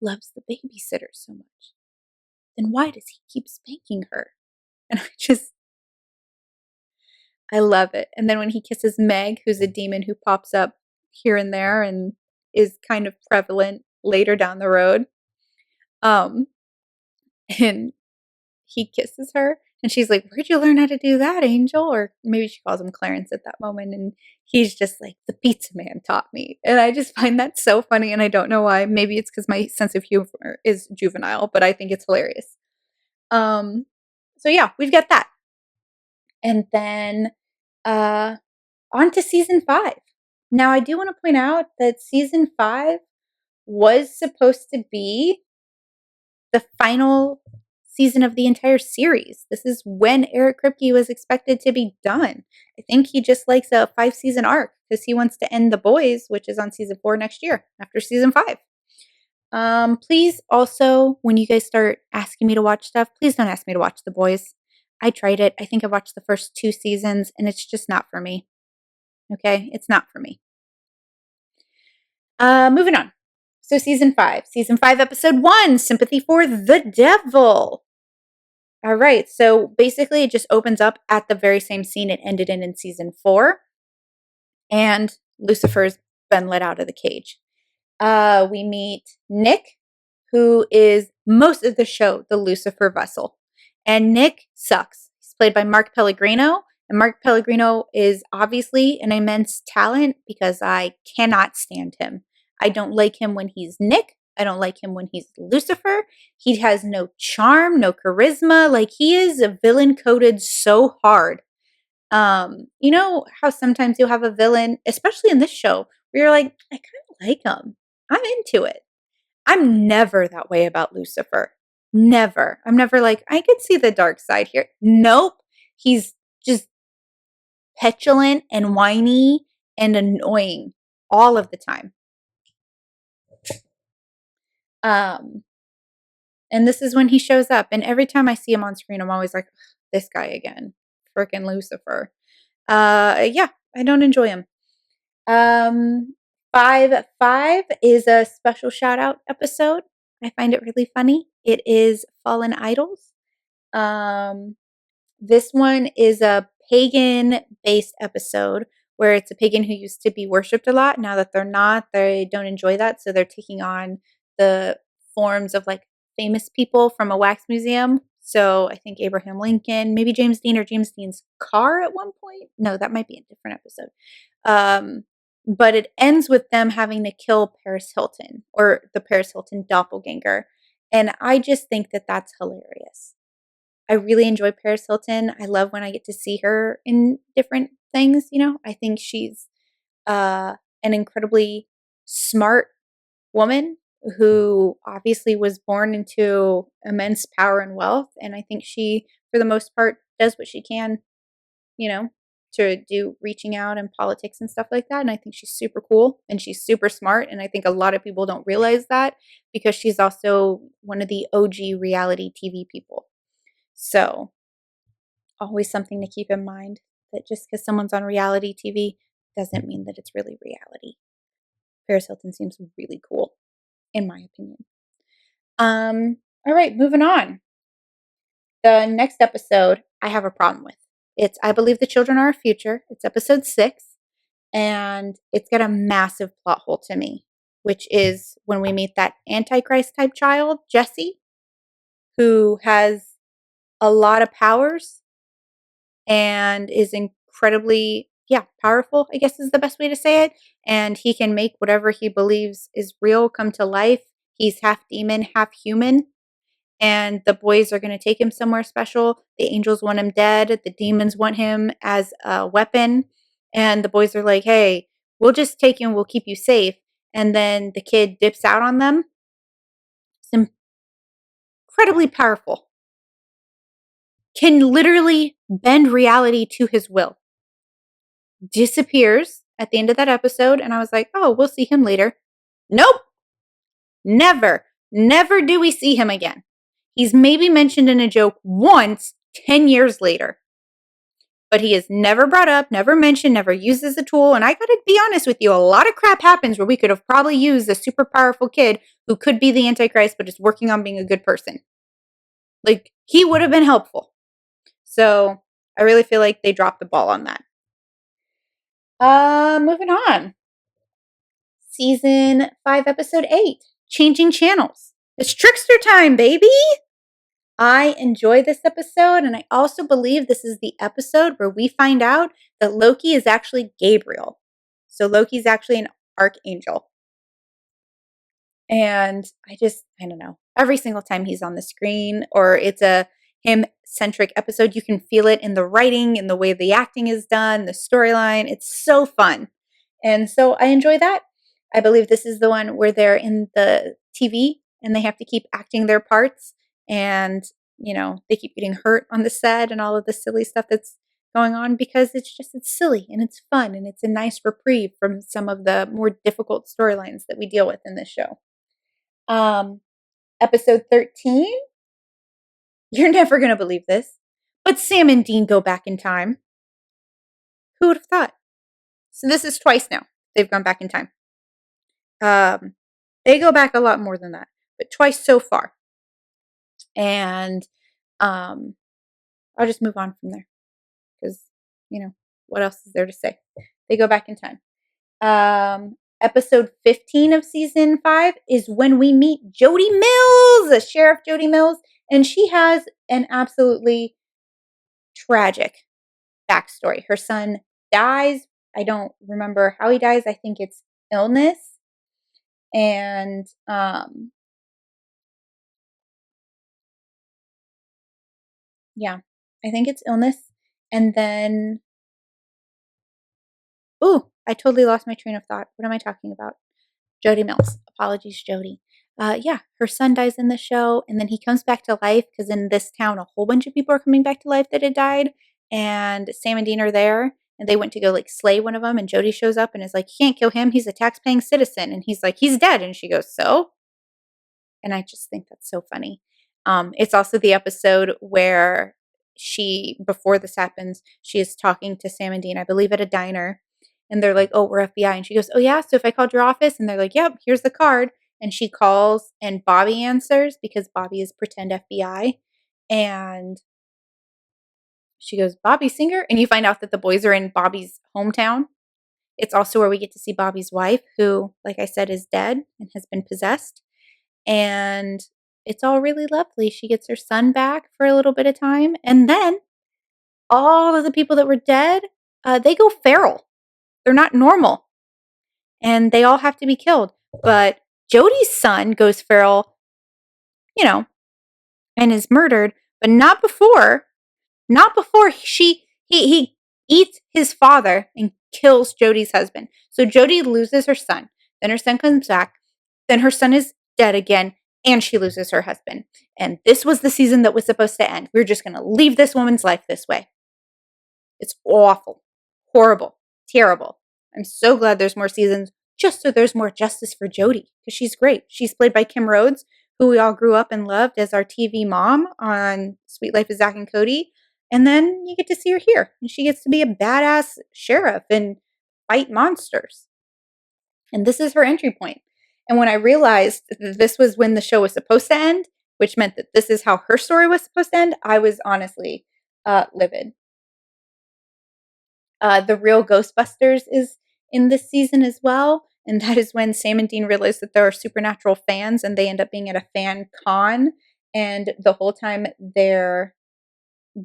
loves the babysitter so much, then why does he keep spanking her? And I love it. And then when he kisses Meg, who's a demon who pops up here and there and is kind of prevalent later down the road, and he kisses her. And she's like, where'd you learn how to do that, Angel? Or maybe she calls him Clarence at that moment. And he's just like, the pizza man taught me. And I just find that so funny. And I don't know why. Maybe it's because my sense of humor is juvenile, but I think it's hilarious. So yeah, we've got that. And then on to season 5. Now, I do want to point out that season 5 was supposed to be the final season of the entire series. This is when Eric Kripke was expected to be done. I think he just likes a 5-season arc because he wants to end The Boys, which is on season 4 next year after season 5. Please also, when you guys start asking me to watch stuff, please don't ask me to watch The Boys. I tried it. I think I watched the first 2 seasons and it's just not for me. Okay? It's not for me. Moving on. So season five, episode 1, Sympathy for the Devil. All right. So basically, it just opens up at the very same scene it ended in season 4. And Lucifer's been let out of the cage. We meet Nick, who is most of the show the Lucifer vessel. And Nick sucks. He's played by Mark Pellegrino. And Mark Pellegrino is obviously an immense talent because I cannot stand him. I don't like him when he's Nick. I don't like him when he's Lucifer. He has no charm, no charisma. Like, he is a villain coded so hard. You know how sometimes you'll have a villain, especially in this show, where you're like, I kind of like him. I'm into it. I'm never that way about Lucifer. Never. I'm never like, I could see the dark side here. Nope. He's just petulant and whiny and annoying all of the time. Um, and this is when he shows up. And every time I see him on screen, I'm always like, this guy again. Freaking Lucifer. Yeah, I don't enjoy him. 5 is a special shout out episode. I find it really funny. It is Fallen Idols. Um, this one is a pagan based episode where it's a pagan who used to be worshipped a lot. Now that they're not, they don't enjoy that. So they're taking on the forms of like famous people from a wax museum. So I think Abraham Lincoln, maybe James Dean or James Dean's car at one point. No, that might be a different episode. But it ends with them having to kill Paris Hilton or the Paris Hilton doppelganger. And I just think that that's hilarious. I really enjoy Paris Hilton. I love when I get to see her in different things. You know, I think she's an incredibly smart woman who obviously was born into immense power and wealth. And I think she, for the most part, does what she can, you know, to do reaching out and politics and stuff like that. And I think she's super cool and she's super smart. And I think a lot of people don't realize that because she's also one of the OG reality TV people. So, always something to keep in mind that just because someone's on reality TV doesn't mean that it's really reality. Paris Hilton seems really cool, in my opinion. All right, moving on. The next episode I have a problem with. It's I Believe the Children Are Our Future. It's episode 6, and it's got a massive plot hole to me, which is when we meet that Antichrist type child, Jesse, who has a lot of powers and is incredibly, yeah, powerful, I guess is the best way to say it. And he can make whatever he believes is real come to life. He's half demon, half human. And the boys are going to take him somewhere special. The angels want him dead. The demons want him as a weapon. And the boys are like, hey, we'll just take you and we'll keep you safe. And then the kid dips out on them. It's incredibly powerful. Can literally bend reality to his will. Disappears at the end of that episode. And I was like, oh, we'll see him later. Nope. Never do we see him again. He's maybe mentioned in a joke once 10 years later. But he is never brought up, never mentioned, never used as a tool. And I got to be honest with you, a lot of crap happens where we could have probably used a super powerful kid who could be the Antichrist, but is working on being a good person. Like, he would have been helpful. So I really feel like they dropped the ball on that. Moving on. Season 5, episode 8, Changing Channels. It's trickster time, baby! I enjoy this episode, and I also believe this is the episode where we find out that Loki is actually Gabriel. So Loki's actually an archangel. And I don't know. Every single time he's on the screen or it's a him-centric episode, you can feel it in the writing, in the way the acting is done, the storyline. It's so fun. And so I enjoy that. I believe this is the one where they're in the TV and they have to keep acting their parts and, you know, they keep getting hurt on the set and all of the silly stuff that's going on because it's silly and it's fun and it's a nice reprieve from some of the more difficult storylines that we deal with in this show. Episode 13. You're never going to believe this, but Sam and Dean go back in time. Who would have thought? So this is twice now they've gone back in time. Um, they go back a lot more than that, but twice so far. And um, I'll just move on from there because, what else is there to say? They go back in time. Episode 15 of season 5 is when we meet Jody Mills, Sheriff Jody Mills, and she has an absolutely tragic backstory. Her son dies. I don't remember how he dies. I think it's illness. And yeah, I think it's illness. And then, oh, I totally lost my train of thought. What am I talking about? Jody Mills. Apologies, Jody. Yeah, her son dies in the show, and then he comes back to life because in this town, a whole bunch of people are coming back to life that had died. And Sam and Dean are there, and they went to go like slay one of them. And Jody shows up and is like, "You can't kill him. He's a tax-paying citizen." And he's like, "He's dead." And she goes, "So?" And I just think that's so funny. It's also the episode where before this happens, she is talking to Sam and Dean, I believe at a diner, and they're like, "Oh, we're FBI." And she goes, "Oh, yeah. So if I called your office," and they're like, "Yep, here's the card." And she calls, and Bobby answers because Bobby is pretend FBI. And she goes, "Bobby Singer." And you find out that the boys are in Bobby's hometown. It's also where we get to see Bobby's wife, who, like I said, is dead and has been possessed. And it's all really lovely. She gets her son back for a little bit of time, and then all of the people that were dead, they go feral. They're not normal, and they all have to be killed. But Jody's son goes feral, you know, and is murdered, but not before. Not before he eats his father and kills Jody's husband. So Jody loses her son. Then her son comes back. Then her son is dead again, and she loses her husband. And this was the season that was supposed to end. We're just going to leave this woman's life this way. It's awful, horrible, terrible. I'm so glad there's more seasons just so there's more justice for Jody because she's great. She's played by Kim Rhodes, who we all grew up and loved as our TV mom on Sweet Life of Zach and Cody. And then you get to see her here, and she gets to be a badass sheriff and fight monsters. And this is her entry point. And when I realized that this was when the show was supposed to end, which meant that this is how her story was supposed to end, I was honestly livid. The real Ghostbusters is in this season as well. And that is when Sam and Dean realize that there are supernatural fans and they end up being at a fan con. And the whole time they're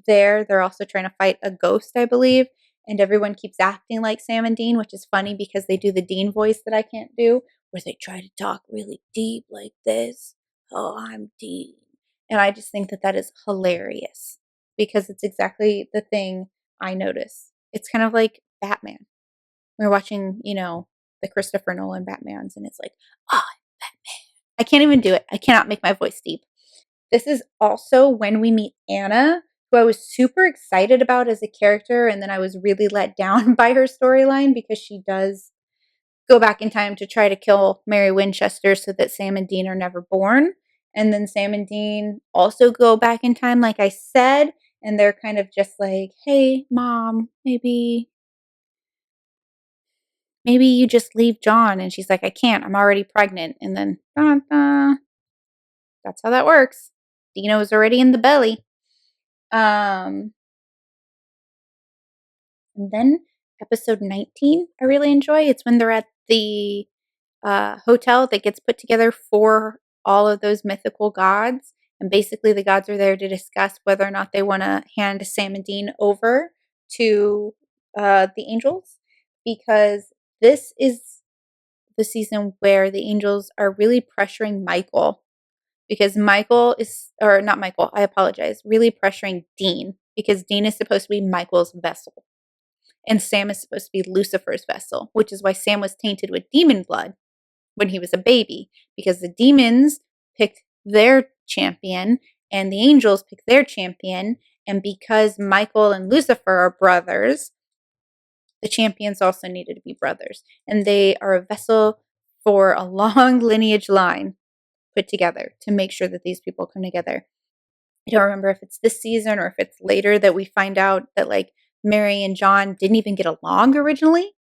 there, they're also trying to fight a ghost, I believe. And everyone keeps acting like Sam and Dean, which is funny because they do the Dean voice that I can't do, where they try to talk really deep like this. "Oh, I'm Dean." And I just think that that is hilarious because it's exactly the thing I notice. It's kind of like Batman. We're watching, the Christopher Nolan Batmans, and it's like, "Oh, I can't even do it. I cannot make my voice deep." This is also when we meet Anna, who I was super excited about as a character, and then I was really let down by her storyline because she does go back in time to try to kill Mary Winchester so that Sam and Dean are never born. And then Sam and Dean also go back in time, like I said, and they're kind of just like, "Hey, mom, maybe you just leave John." And she's like, "I can't. I'm already pregnant." And then, dun, dun, that's how that works. Dino's already in the belly. Um, and then episode 19, I really enjoy. It's when they're at the hotel that gets put together for all of those mythical gods. And basically, the gods are there to discuss whether or not they want to hand Sam and Dean over to the angels, because this is the season where the angels are really pressuring Michael, because Michael is, or not Michael, I apologize, really pressuring Dean because Dean is supposed to be Michael's vessel. And Sam is supposed to be Lucifer's vessel, which is why Sam was tainted with demon blood when he was a baby, because the demons picked their champion and the angels picked their champion. And because Michael and Lucifer are brothers, the champions also needed to be brothers. And they are a vessel for a long lineage line put together to make sure that these people come together. I don't remember if it's this season or if it's later that we find out that like Mary and John didn't even get along originally.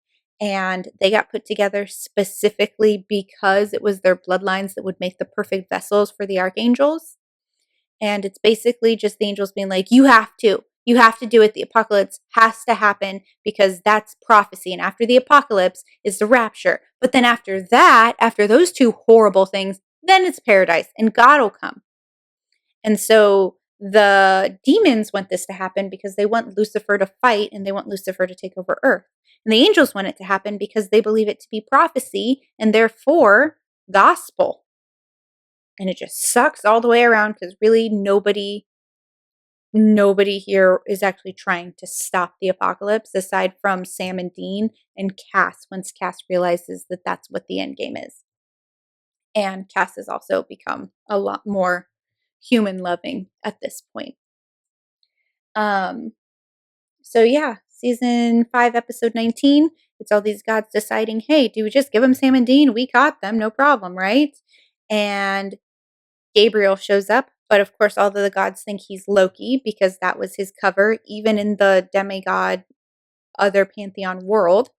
And they got put together specifically because it was their bloodlines that would make the perfect vessels for the archangels. And it's basically just the angels being like, you have to. You have to do it. The apocalypse has to happen because that's prophecy. And after the apocalypse is the rapture. But then after that, after those two horrible things, then it's paradise and God will come. And so the demons want this to happen because they want Lucifer to fight and they want Lucifer to take over Earth. And the angels want it to happen because they believe it to be prophecy and therefore gospel. And it just sucks all the way around because really nobody here is actually trying to stop the apocalypse aside from Sam and Dean and Cass once Cass realizes that that's what the end game is. And Cass has also become a lot more human loving at this point. So yeah, season 5, episode 19, it's all these gods deciding, hey, do we just give them Sam and Dean? We caught them, no problem, right? And Gabriel shows up, but of course all of the gods think he's Loki because that was his cover, even in the demigod other pantheon world.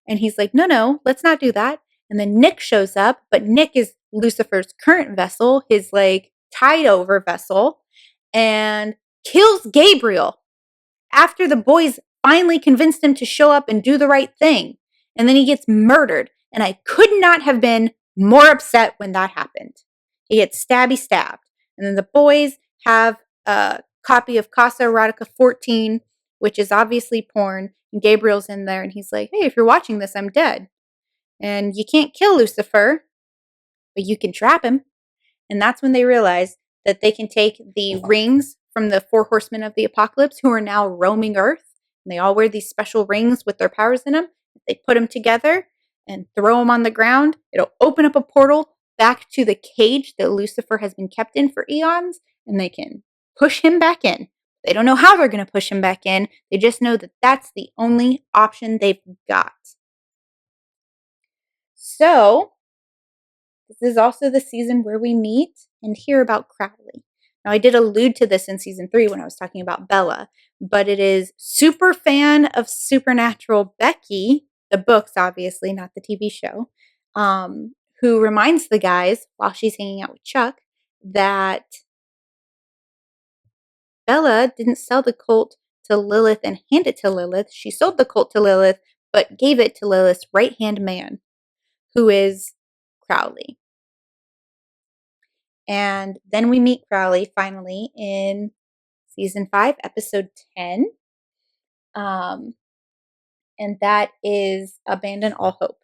And he's like, no, let's not do that. And then Nick shows up, but Nick is Lucifer's current vessel, his like tied over vessel, and kills Gabriel after the boys finally convinced him to show up and do the right thing. And then he gets murdered. And I could not have been more upset when that happened. He gets stabbed. And then the boys have a copy of Casa Erotica 14, which is obviously porn. And Gabriel's in there and he's like, hey, if you're watching this, I'm dead. And you can't kill Lucifer, but you can trap him. And that's when they realize that they can take the rings from the 4 horsemen of the apocalypse who are now roaming Earth. And they all wear these special rings with their powers in them. They put them together and throw them on the ground. It'll open up a portal back to the cage that Lucifer has been kept in for eons. And they can push him back in. They don't know how they're going to push him back in. They just know that that's the only option they've got. So this is also the season where we meet and hear about Crowley. Now, I did allude to this in season 3 when I was talking about Bella, but it is super fan of Supernatural Becky, the books, obviously, not the TV show, who reminds the guys while she's hanging out with Chuck that Bella didn't sell the cult to Lilith and hand it to Lilith. She sold the cult to Lilith, but gave it to Lilith's right-hand man, who is Crowley. And then we meet Crowley finally in season 5, episode 10. And that is Abandon All Hope.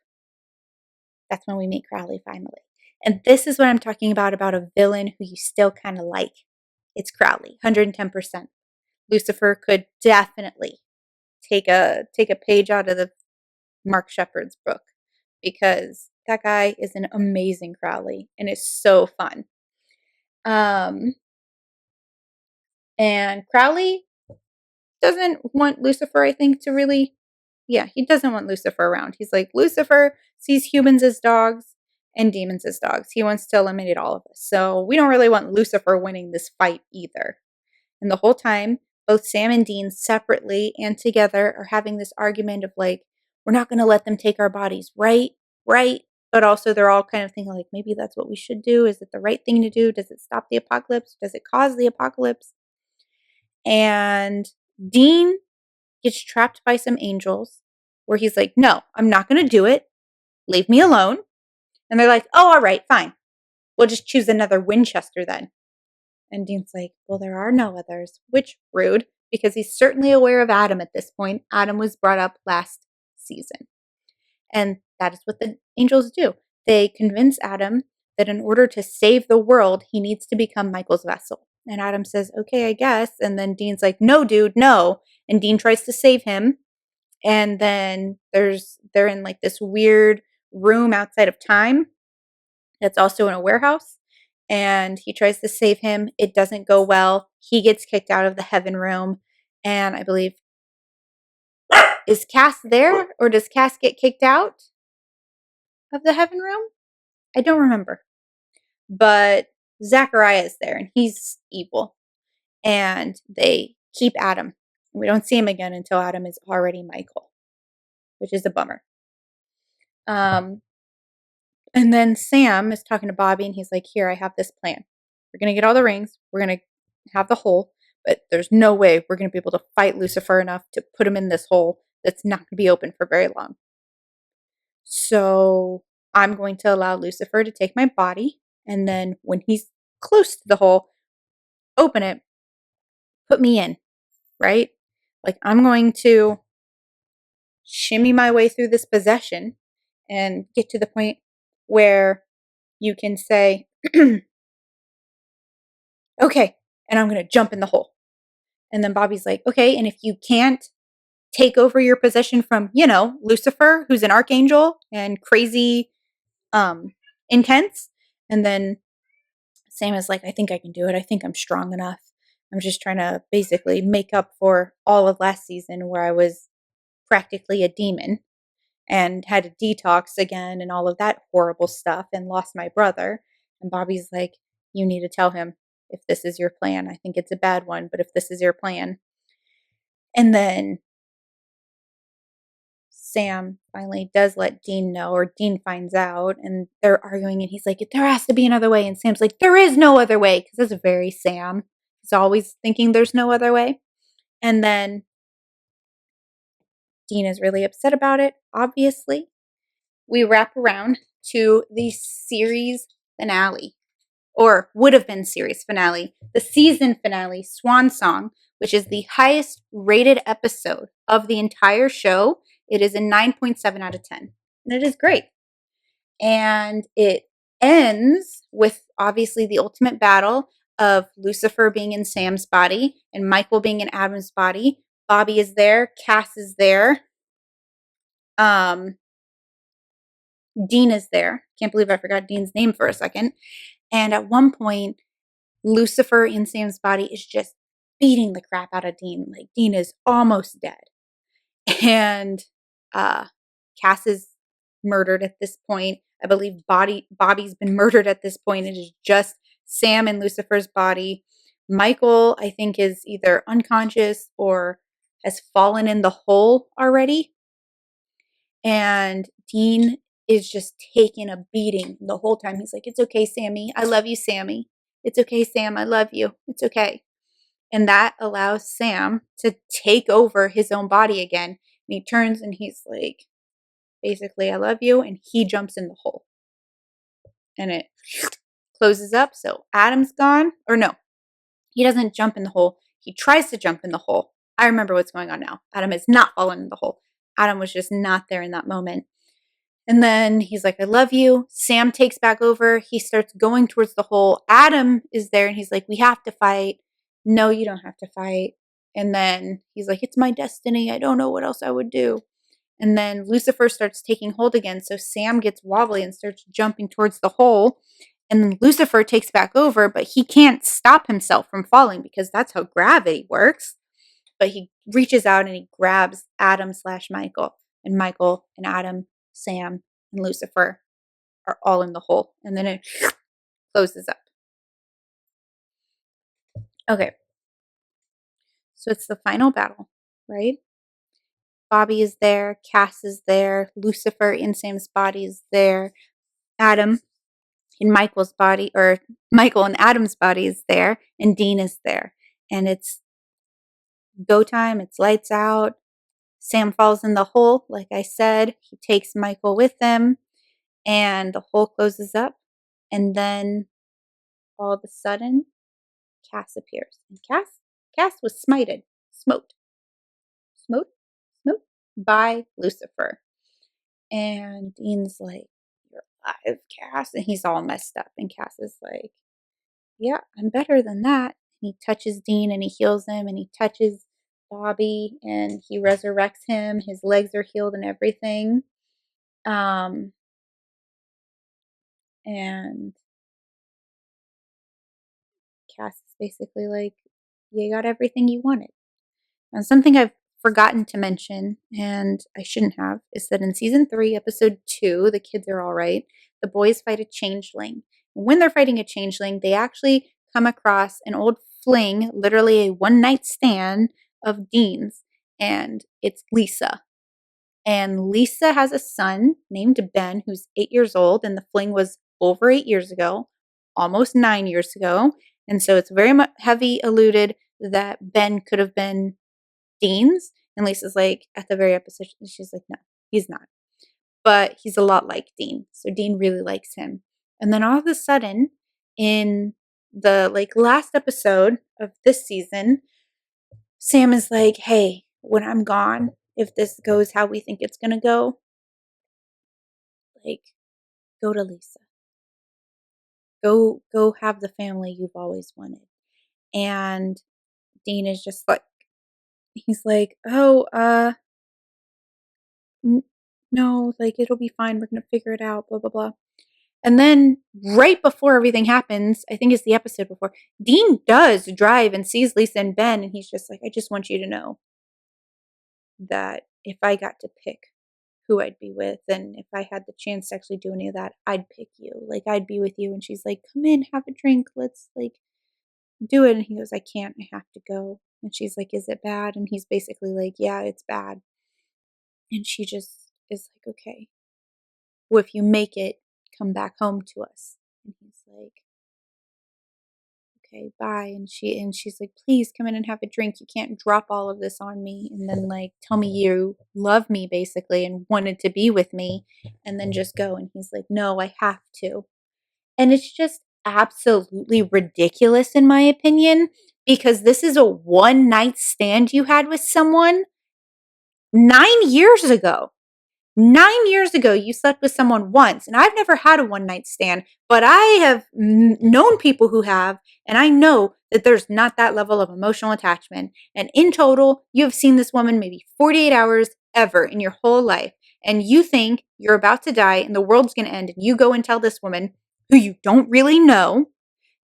That's when we meet Crowley finally. And this is what I'm talking about a villain who you still kind of like. It's Crowley, 110%. Lucifer could definitely take a page out of the Mark Shepard's book because that guy is an amazing Crowley and is so fun. And Crowley doesn't want Lucifer, I think, to really, he doesn't want Lucifer around. He's like, Lucifer sees humans as dogs and demons as dogs. He wants to eliminate all of us. So we don't really want Lucifer winning this fight either. And the whole time, both Sam and Dean separately and together are having this argument of like, we're not going to let them take our bodies, right? Right. But also they're all kind of thinking like, maybe that's what we should do. Is it the right thing to do? Does it stop the apocalypse? Does it cause the apocalypse? And Dean gets trapped by some angels where he's like, no, I'm not going to do it. Leave me alone. And they're like, oh, all right, fine. We'll just choose another Winchester then. And Dean's like, well, there are no others, which rude, because he's certainly aware of Adam at this point. Adam was brought up last season. And that is what the angels do. They convince Adam that in order to save the world, he needs to become Michael's vessel. And Adam says, okay, I guess. And then Dean's like, no, dude, no. And Dean tries to save him. And then they're in like this weird room outside of time that's also in a warehouse. And he tries to save him. It doesn't go well. He gets kicked out of the heaven room. And I believe, is Cass there? Or does Cass get kicked out of the heaven room? I don't remember. But Zachariah is there and he's evil. And they keep Adam. We don't see him again until Adam is already Michael, which is a bummer. Um, and then Sam is talking to Bobby, and he's like, "Here, I have this plan. We're gonna get all the rings. We're gonna have the hole, but there's no way we're gonna be able to fight Lucifer enough to put him in this hole that's not gonna be open for very long. So I'm going to allow Lucifer to take my body, and then when he's close to the hole, open it, put me in, right? Like I'm going to shimmy my way through this possession and get to the point where you can say, okay, and I'm going to jump in the hole." And then Bobby's like, "Okay, and if you can't take over your possession from, Lucifer, who's an archangel and crazy, um, intense." And then Sam is like, "I think I can do it. I think I'm strong enough. I'm just trying to basically make up for all of last season where I was practically a demon and had to detox again and all of that horrible stuff and lost my brother." And Bobby's like, "You need to tell him if this is your plan. I think it's a bad one, but if this is your plan." And then Sam finally does let Dean know, or Dean finds out, and they're arguing, and he's like, "There has to be another way." And Sam's like, "There is no other way," because that's very Sam. He's always thinking there's no other way. And then Dean is really upset about it, obviously. We wrap around to the series finale, or would have been series finale, the season finale, Swan Song, which is the highest rated episode of the entire show. It is a 9.7 out of 10. And it is great. And it ends with obviously the ultimate battle of Lucifer being in Sam's body and Michael being in Adam's body. Bobby is there, Cass is there, um, Dean is there. Can't believe I forgot Dean's name for a second. And at one point, Lucifer in Sam's body is just beating the crap out of Dean. Like Dean is almost dead. And Cass is murdered at this point. I believe Bobby's been murdered at this point. It is just Sam in Lucifer's body. Michael, I think, is either unconscious or has fallen in the hole already. And Dean is just taking a beating the whole time. He's like, "It's okay, Sammy. I love you, Sammy. It's okay, Sam. I love you. It's okay." And that allows Sam to take over his own body again. And he turns and he's like, basically, "I love you." And he jumps in the hole. And it closes up. So Adam's gone. Or no, he doesn't jump in the hole. He tries to jump in the hole. I remember what's going on now. Adam has not fallen in the hole. Adam was just not there in that moment. And then he's like, "I love you." Sam takes back over. He starts going towards the hole. Adam is there and he's like, "We have to fight." "No, you don't have to fight." And then he's like, "It's my destiny. I don't know what else I would do." And then Lucifer starts taking hold again. So Sam gets wobbly and starts jumping towards the hole. And then Lucifer takes back over, but he can't stop himself from falling because that's how gravity works. But he reaches out and he grabs Adam slash Michael. And Michael and Adam, Sam, and Lucifer are all in the hole. And then it closes up. Okay. So it's the final battle, right? Bobby is there. Cass is there. Lucifer in Sam's body is there. Adam in Michael's body, or Michael in Adam's body is there. And Dean is there. And it's go time. It's lights out. Sam falls in the hole. Like I said, he takes Michael with him. And the hole closes up. And then all of a sudden, Cass appears. And Cass was smote, smote by Lucifer. And Dean's like, "You're alive, Cass." And he's all messed up. And Cass is like, "Yeah, I'm better than that." And he touches Dean and he heals him. And he touches Bobby and he resurrects him. His legs are healed and everything. And Cass is basically like, "You got everything you wanted." And something I've forgotten to mention, and I shouldn't have, is that in season 3, episode 2, The Kids Are All Right, the boys fight a changeling. And when they're fighting a changeling, they actually come across an old fling, literally a one night stand of Dean's, and it's Lisa. And Lisa has a son named Ben who's 8 years old, and the fling was over 8 years ago, almost 9 years ago. And so it's very much heavy alluded that Ben could have been Dean's. And Lisa's like, at the very episode, she's like, no, he's not. But he's a lot like Dean. So Dean really likes him. And then all of a sudden, in the last episode of this season, Sam is like, hey, when I'm gone, if this goes how we think it's gonna go, like, go to Lisa. Go have the family you've always wanted. And Dean is just like, he's like, oh, no, like it'll be fine. We're gonna figure it out, blah blah blah. And then right before everything happens, I think it's the episode before, Dean does drive and sees Lisa and Ben, and he's just like, I just want you to know that if I got to pick who I'd be with, and if I had the chance to actually do any of that, I'd pick you. Like, I'd be with you. And she's like, come in, have a drink. Let's do it. And he goes, I can't. I have to go. And she's like, is it bad? And he's basically like, yeah, it's bad. And she just is like, okay. Well, if you make it, come back home to us. And he's like, okay, bye. And she's like, please come in and have a drink. You can't drop all of this on me and then tell me you love me basically and wanted to be with me and then just go. And he's like, no, I have to. And it's just absolutely ridiculous in my opinion, because this is a one night stand you had with someone 9 years ago. 9 years ago, you slept with someone once, and I've never had a one night stand, but I have known people who have, and I know that there's not that level of emotional attachment. And in total, you have seen this woman maybe 48 hours ever in your whole life, and you think you're about to die and the world's going to end, and you go and tell this woman who you don't really know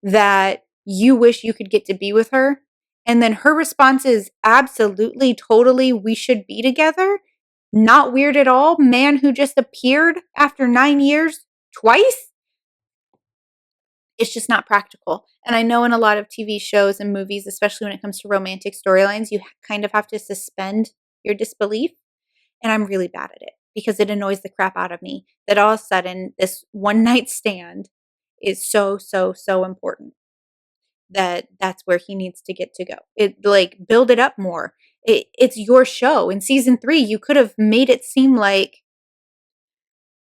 that you wish you could get to be with her. And then her response is absolutely, totally, we should be together. Not weird at all. Man who just appeared after 9 years twice. It's just not practical. And I know in a lot of TV shows and movies, especially when it comes to romantic storylines, you kind of have to suspend your disbelief. And I'm really bad at it because it annoys the crap out of me that all of a sudden this one night stand is so, so, so important that that's where he needs to get to go. It build it up more. It's your show. In season 3, you could have made it seem like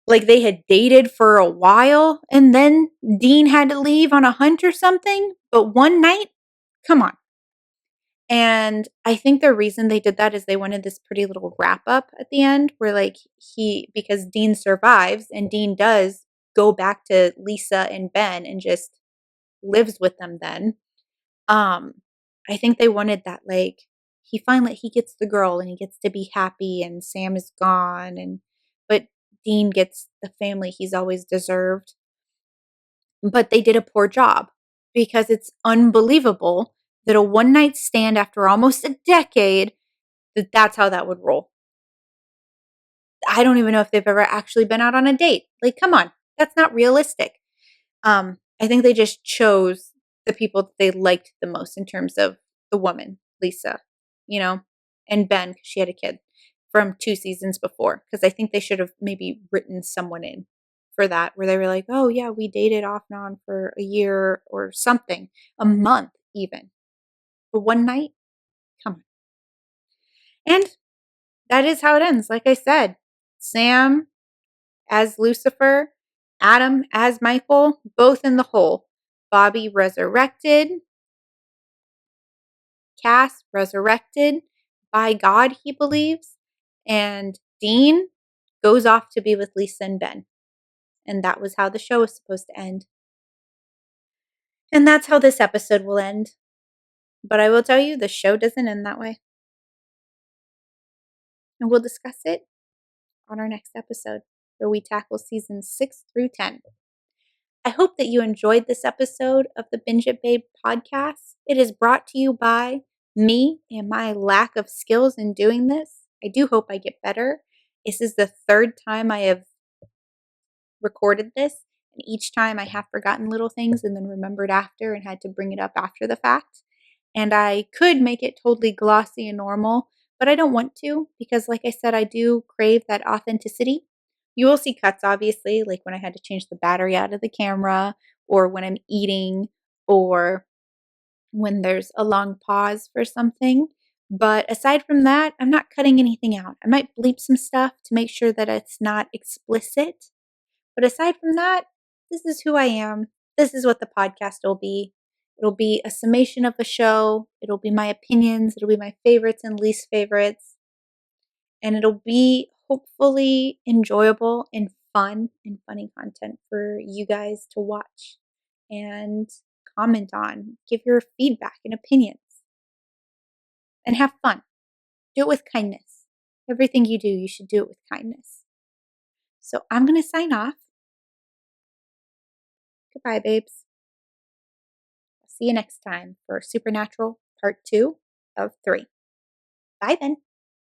they had dated for a while and then Dean had to leave on a hunt or something. But one night, come on. And I think the reason they did that is they wanted this pretty little wrap up at the end where because Dean survives and Dean does go back to Lisa and Ben and just lives with them then. I think they wanted that he gets the girl and he gets to be happy and Sam is gone but Dean gets the family he's always deserved. But they did a poor job because it's unbelievable that a one night stand after almost a decade that's how that would roll. I don't even know if they've ever actually been out on a date. Come on, that's not realistic. I think they just chose the people that they liked the most in terms of the woman, Lisa, and Ben, because she had a kid from 2 seasons before. Because I think they should have maybe written someone in for that, where they were like, oh, yeah, we dated off and on for a year or something, a month even. But one night, come on. And that is how it ends. Like I said, Sam as Lucifer, Adam as Michael, both in the hole. Bobby resurrected. Cass resurrected by God, he believes. And Dean goes off to be with Lisa and Ben. And that was how the show was supposed to end. And that's how this episode will end. But I will tell you, the show doesn't end that way. And we'll discuss it on our next episode, where we tackle seasons 6 through 10. I hope that you enjoyed this episode of the Binge It Babe podcast. It is brought to you by me and my lack of skills in doing this. I do hope I get better. This is the 3rd time I have recorded this, and each time I have forgotten little things and then remembered after and had to bring it up after the fact. And I could make it totally glossy and normal, but I don't want to because, like I said, I do crave that authenticity. You will see cuts, obviously, like when I had to change the battery out of the camera, or when I'm eating, or when there's a long pause for something. But aside from that, I'm not cutting anything out. I might bleep some stuff to make sure that it's not explicit. But aside from that, this is who I am. This is what the podcast will be. It'll be a summation of the show. It'll be my opinions. It'll be my favorites and least favorites. And it'll be hopefully enjoyable and fun and funny content for you guys to watch and comment on. Give your feedback and opinions and have fun. Do it with kindness. Everything you do, you should do it with kindness. So I'm going to sign off. Goodbye, babes. I'll see you next time for Supernatural Part 2 of 3. Bye then.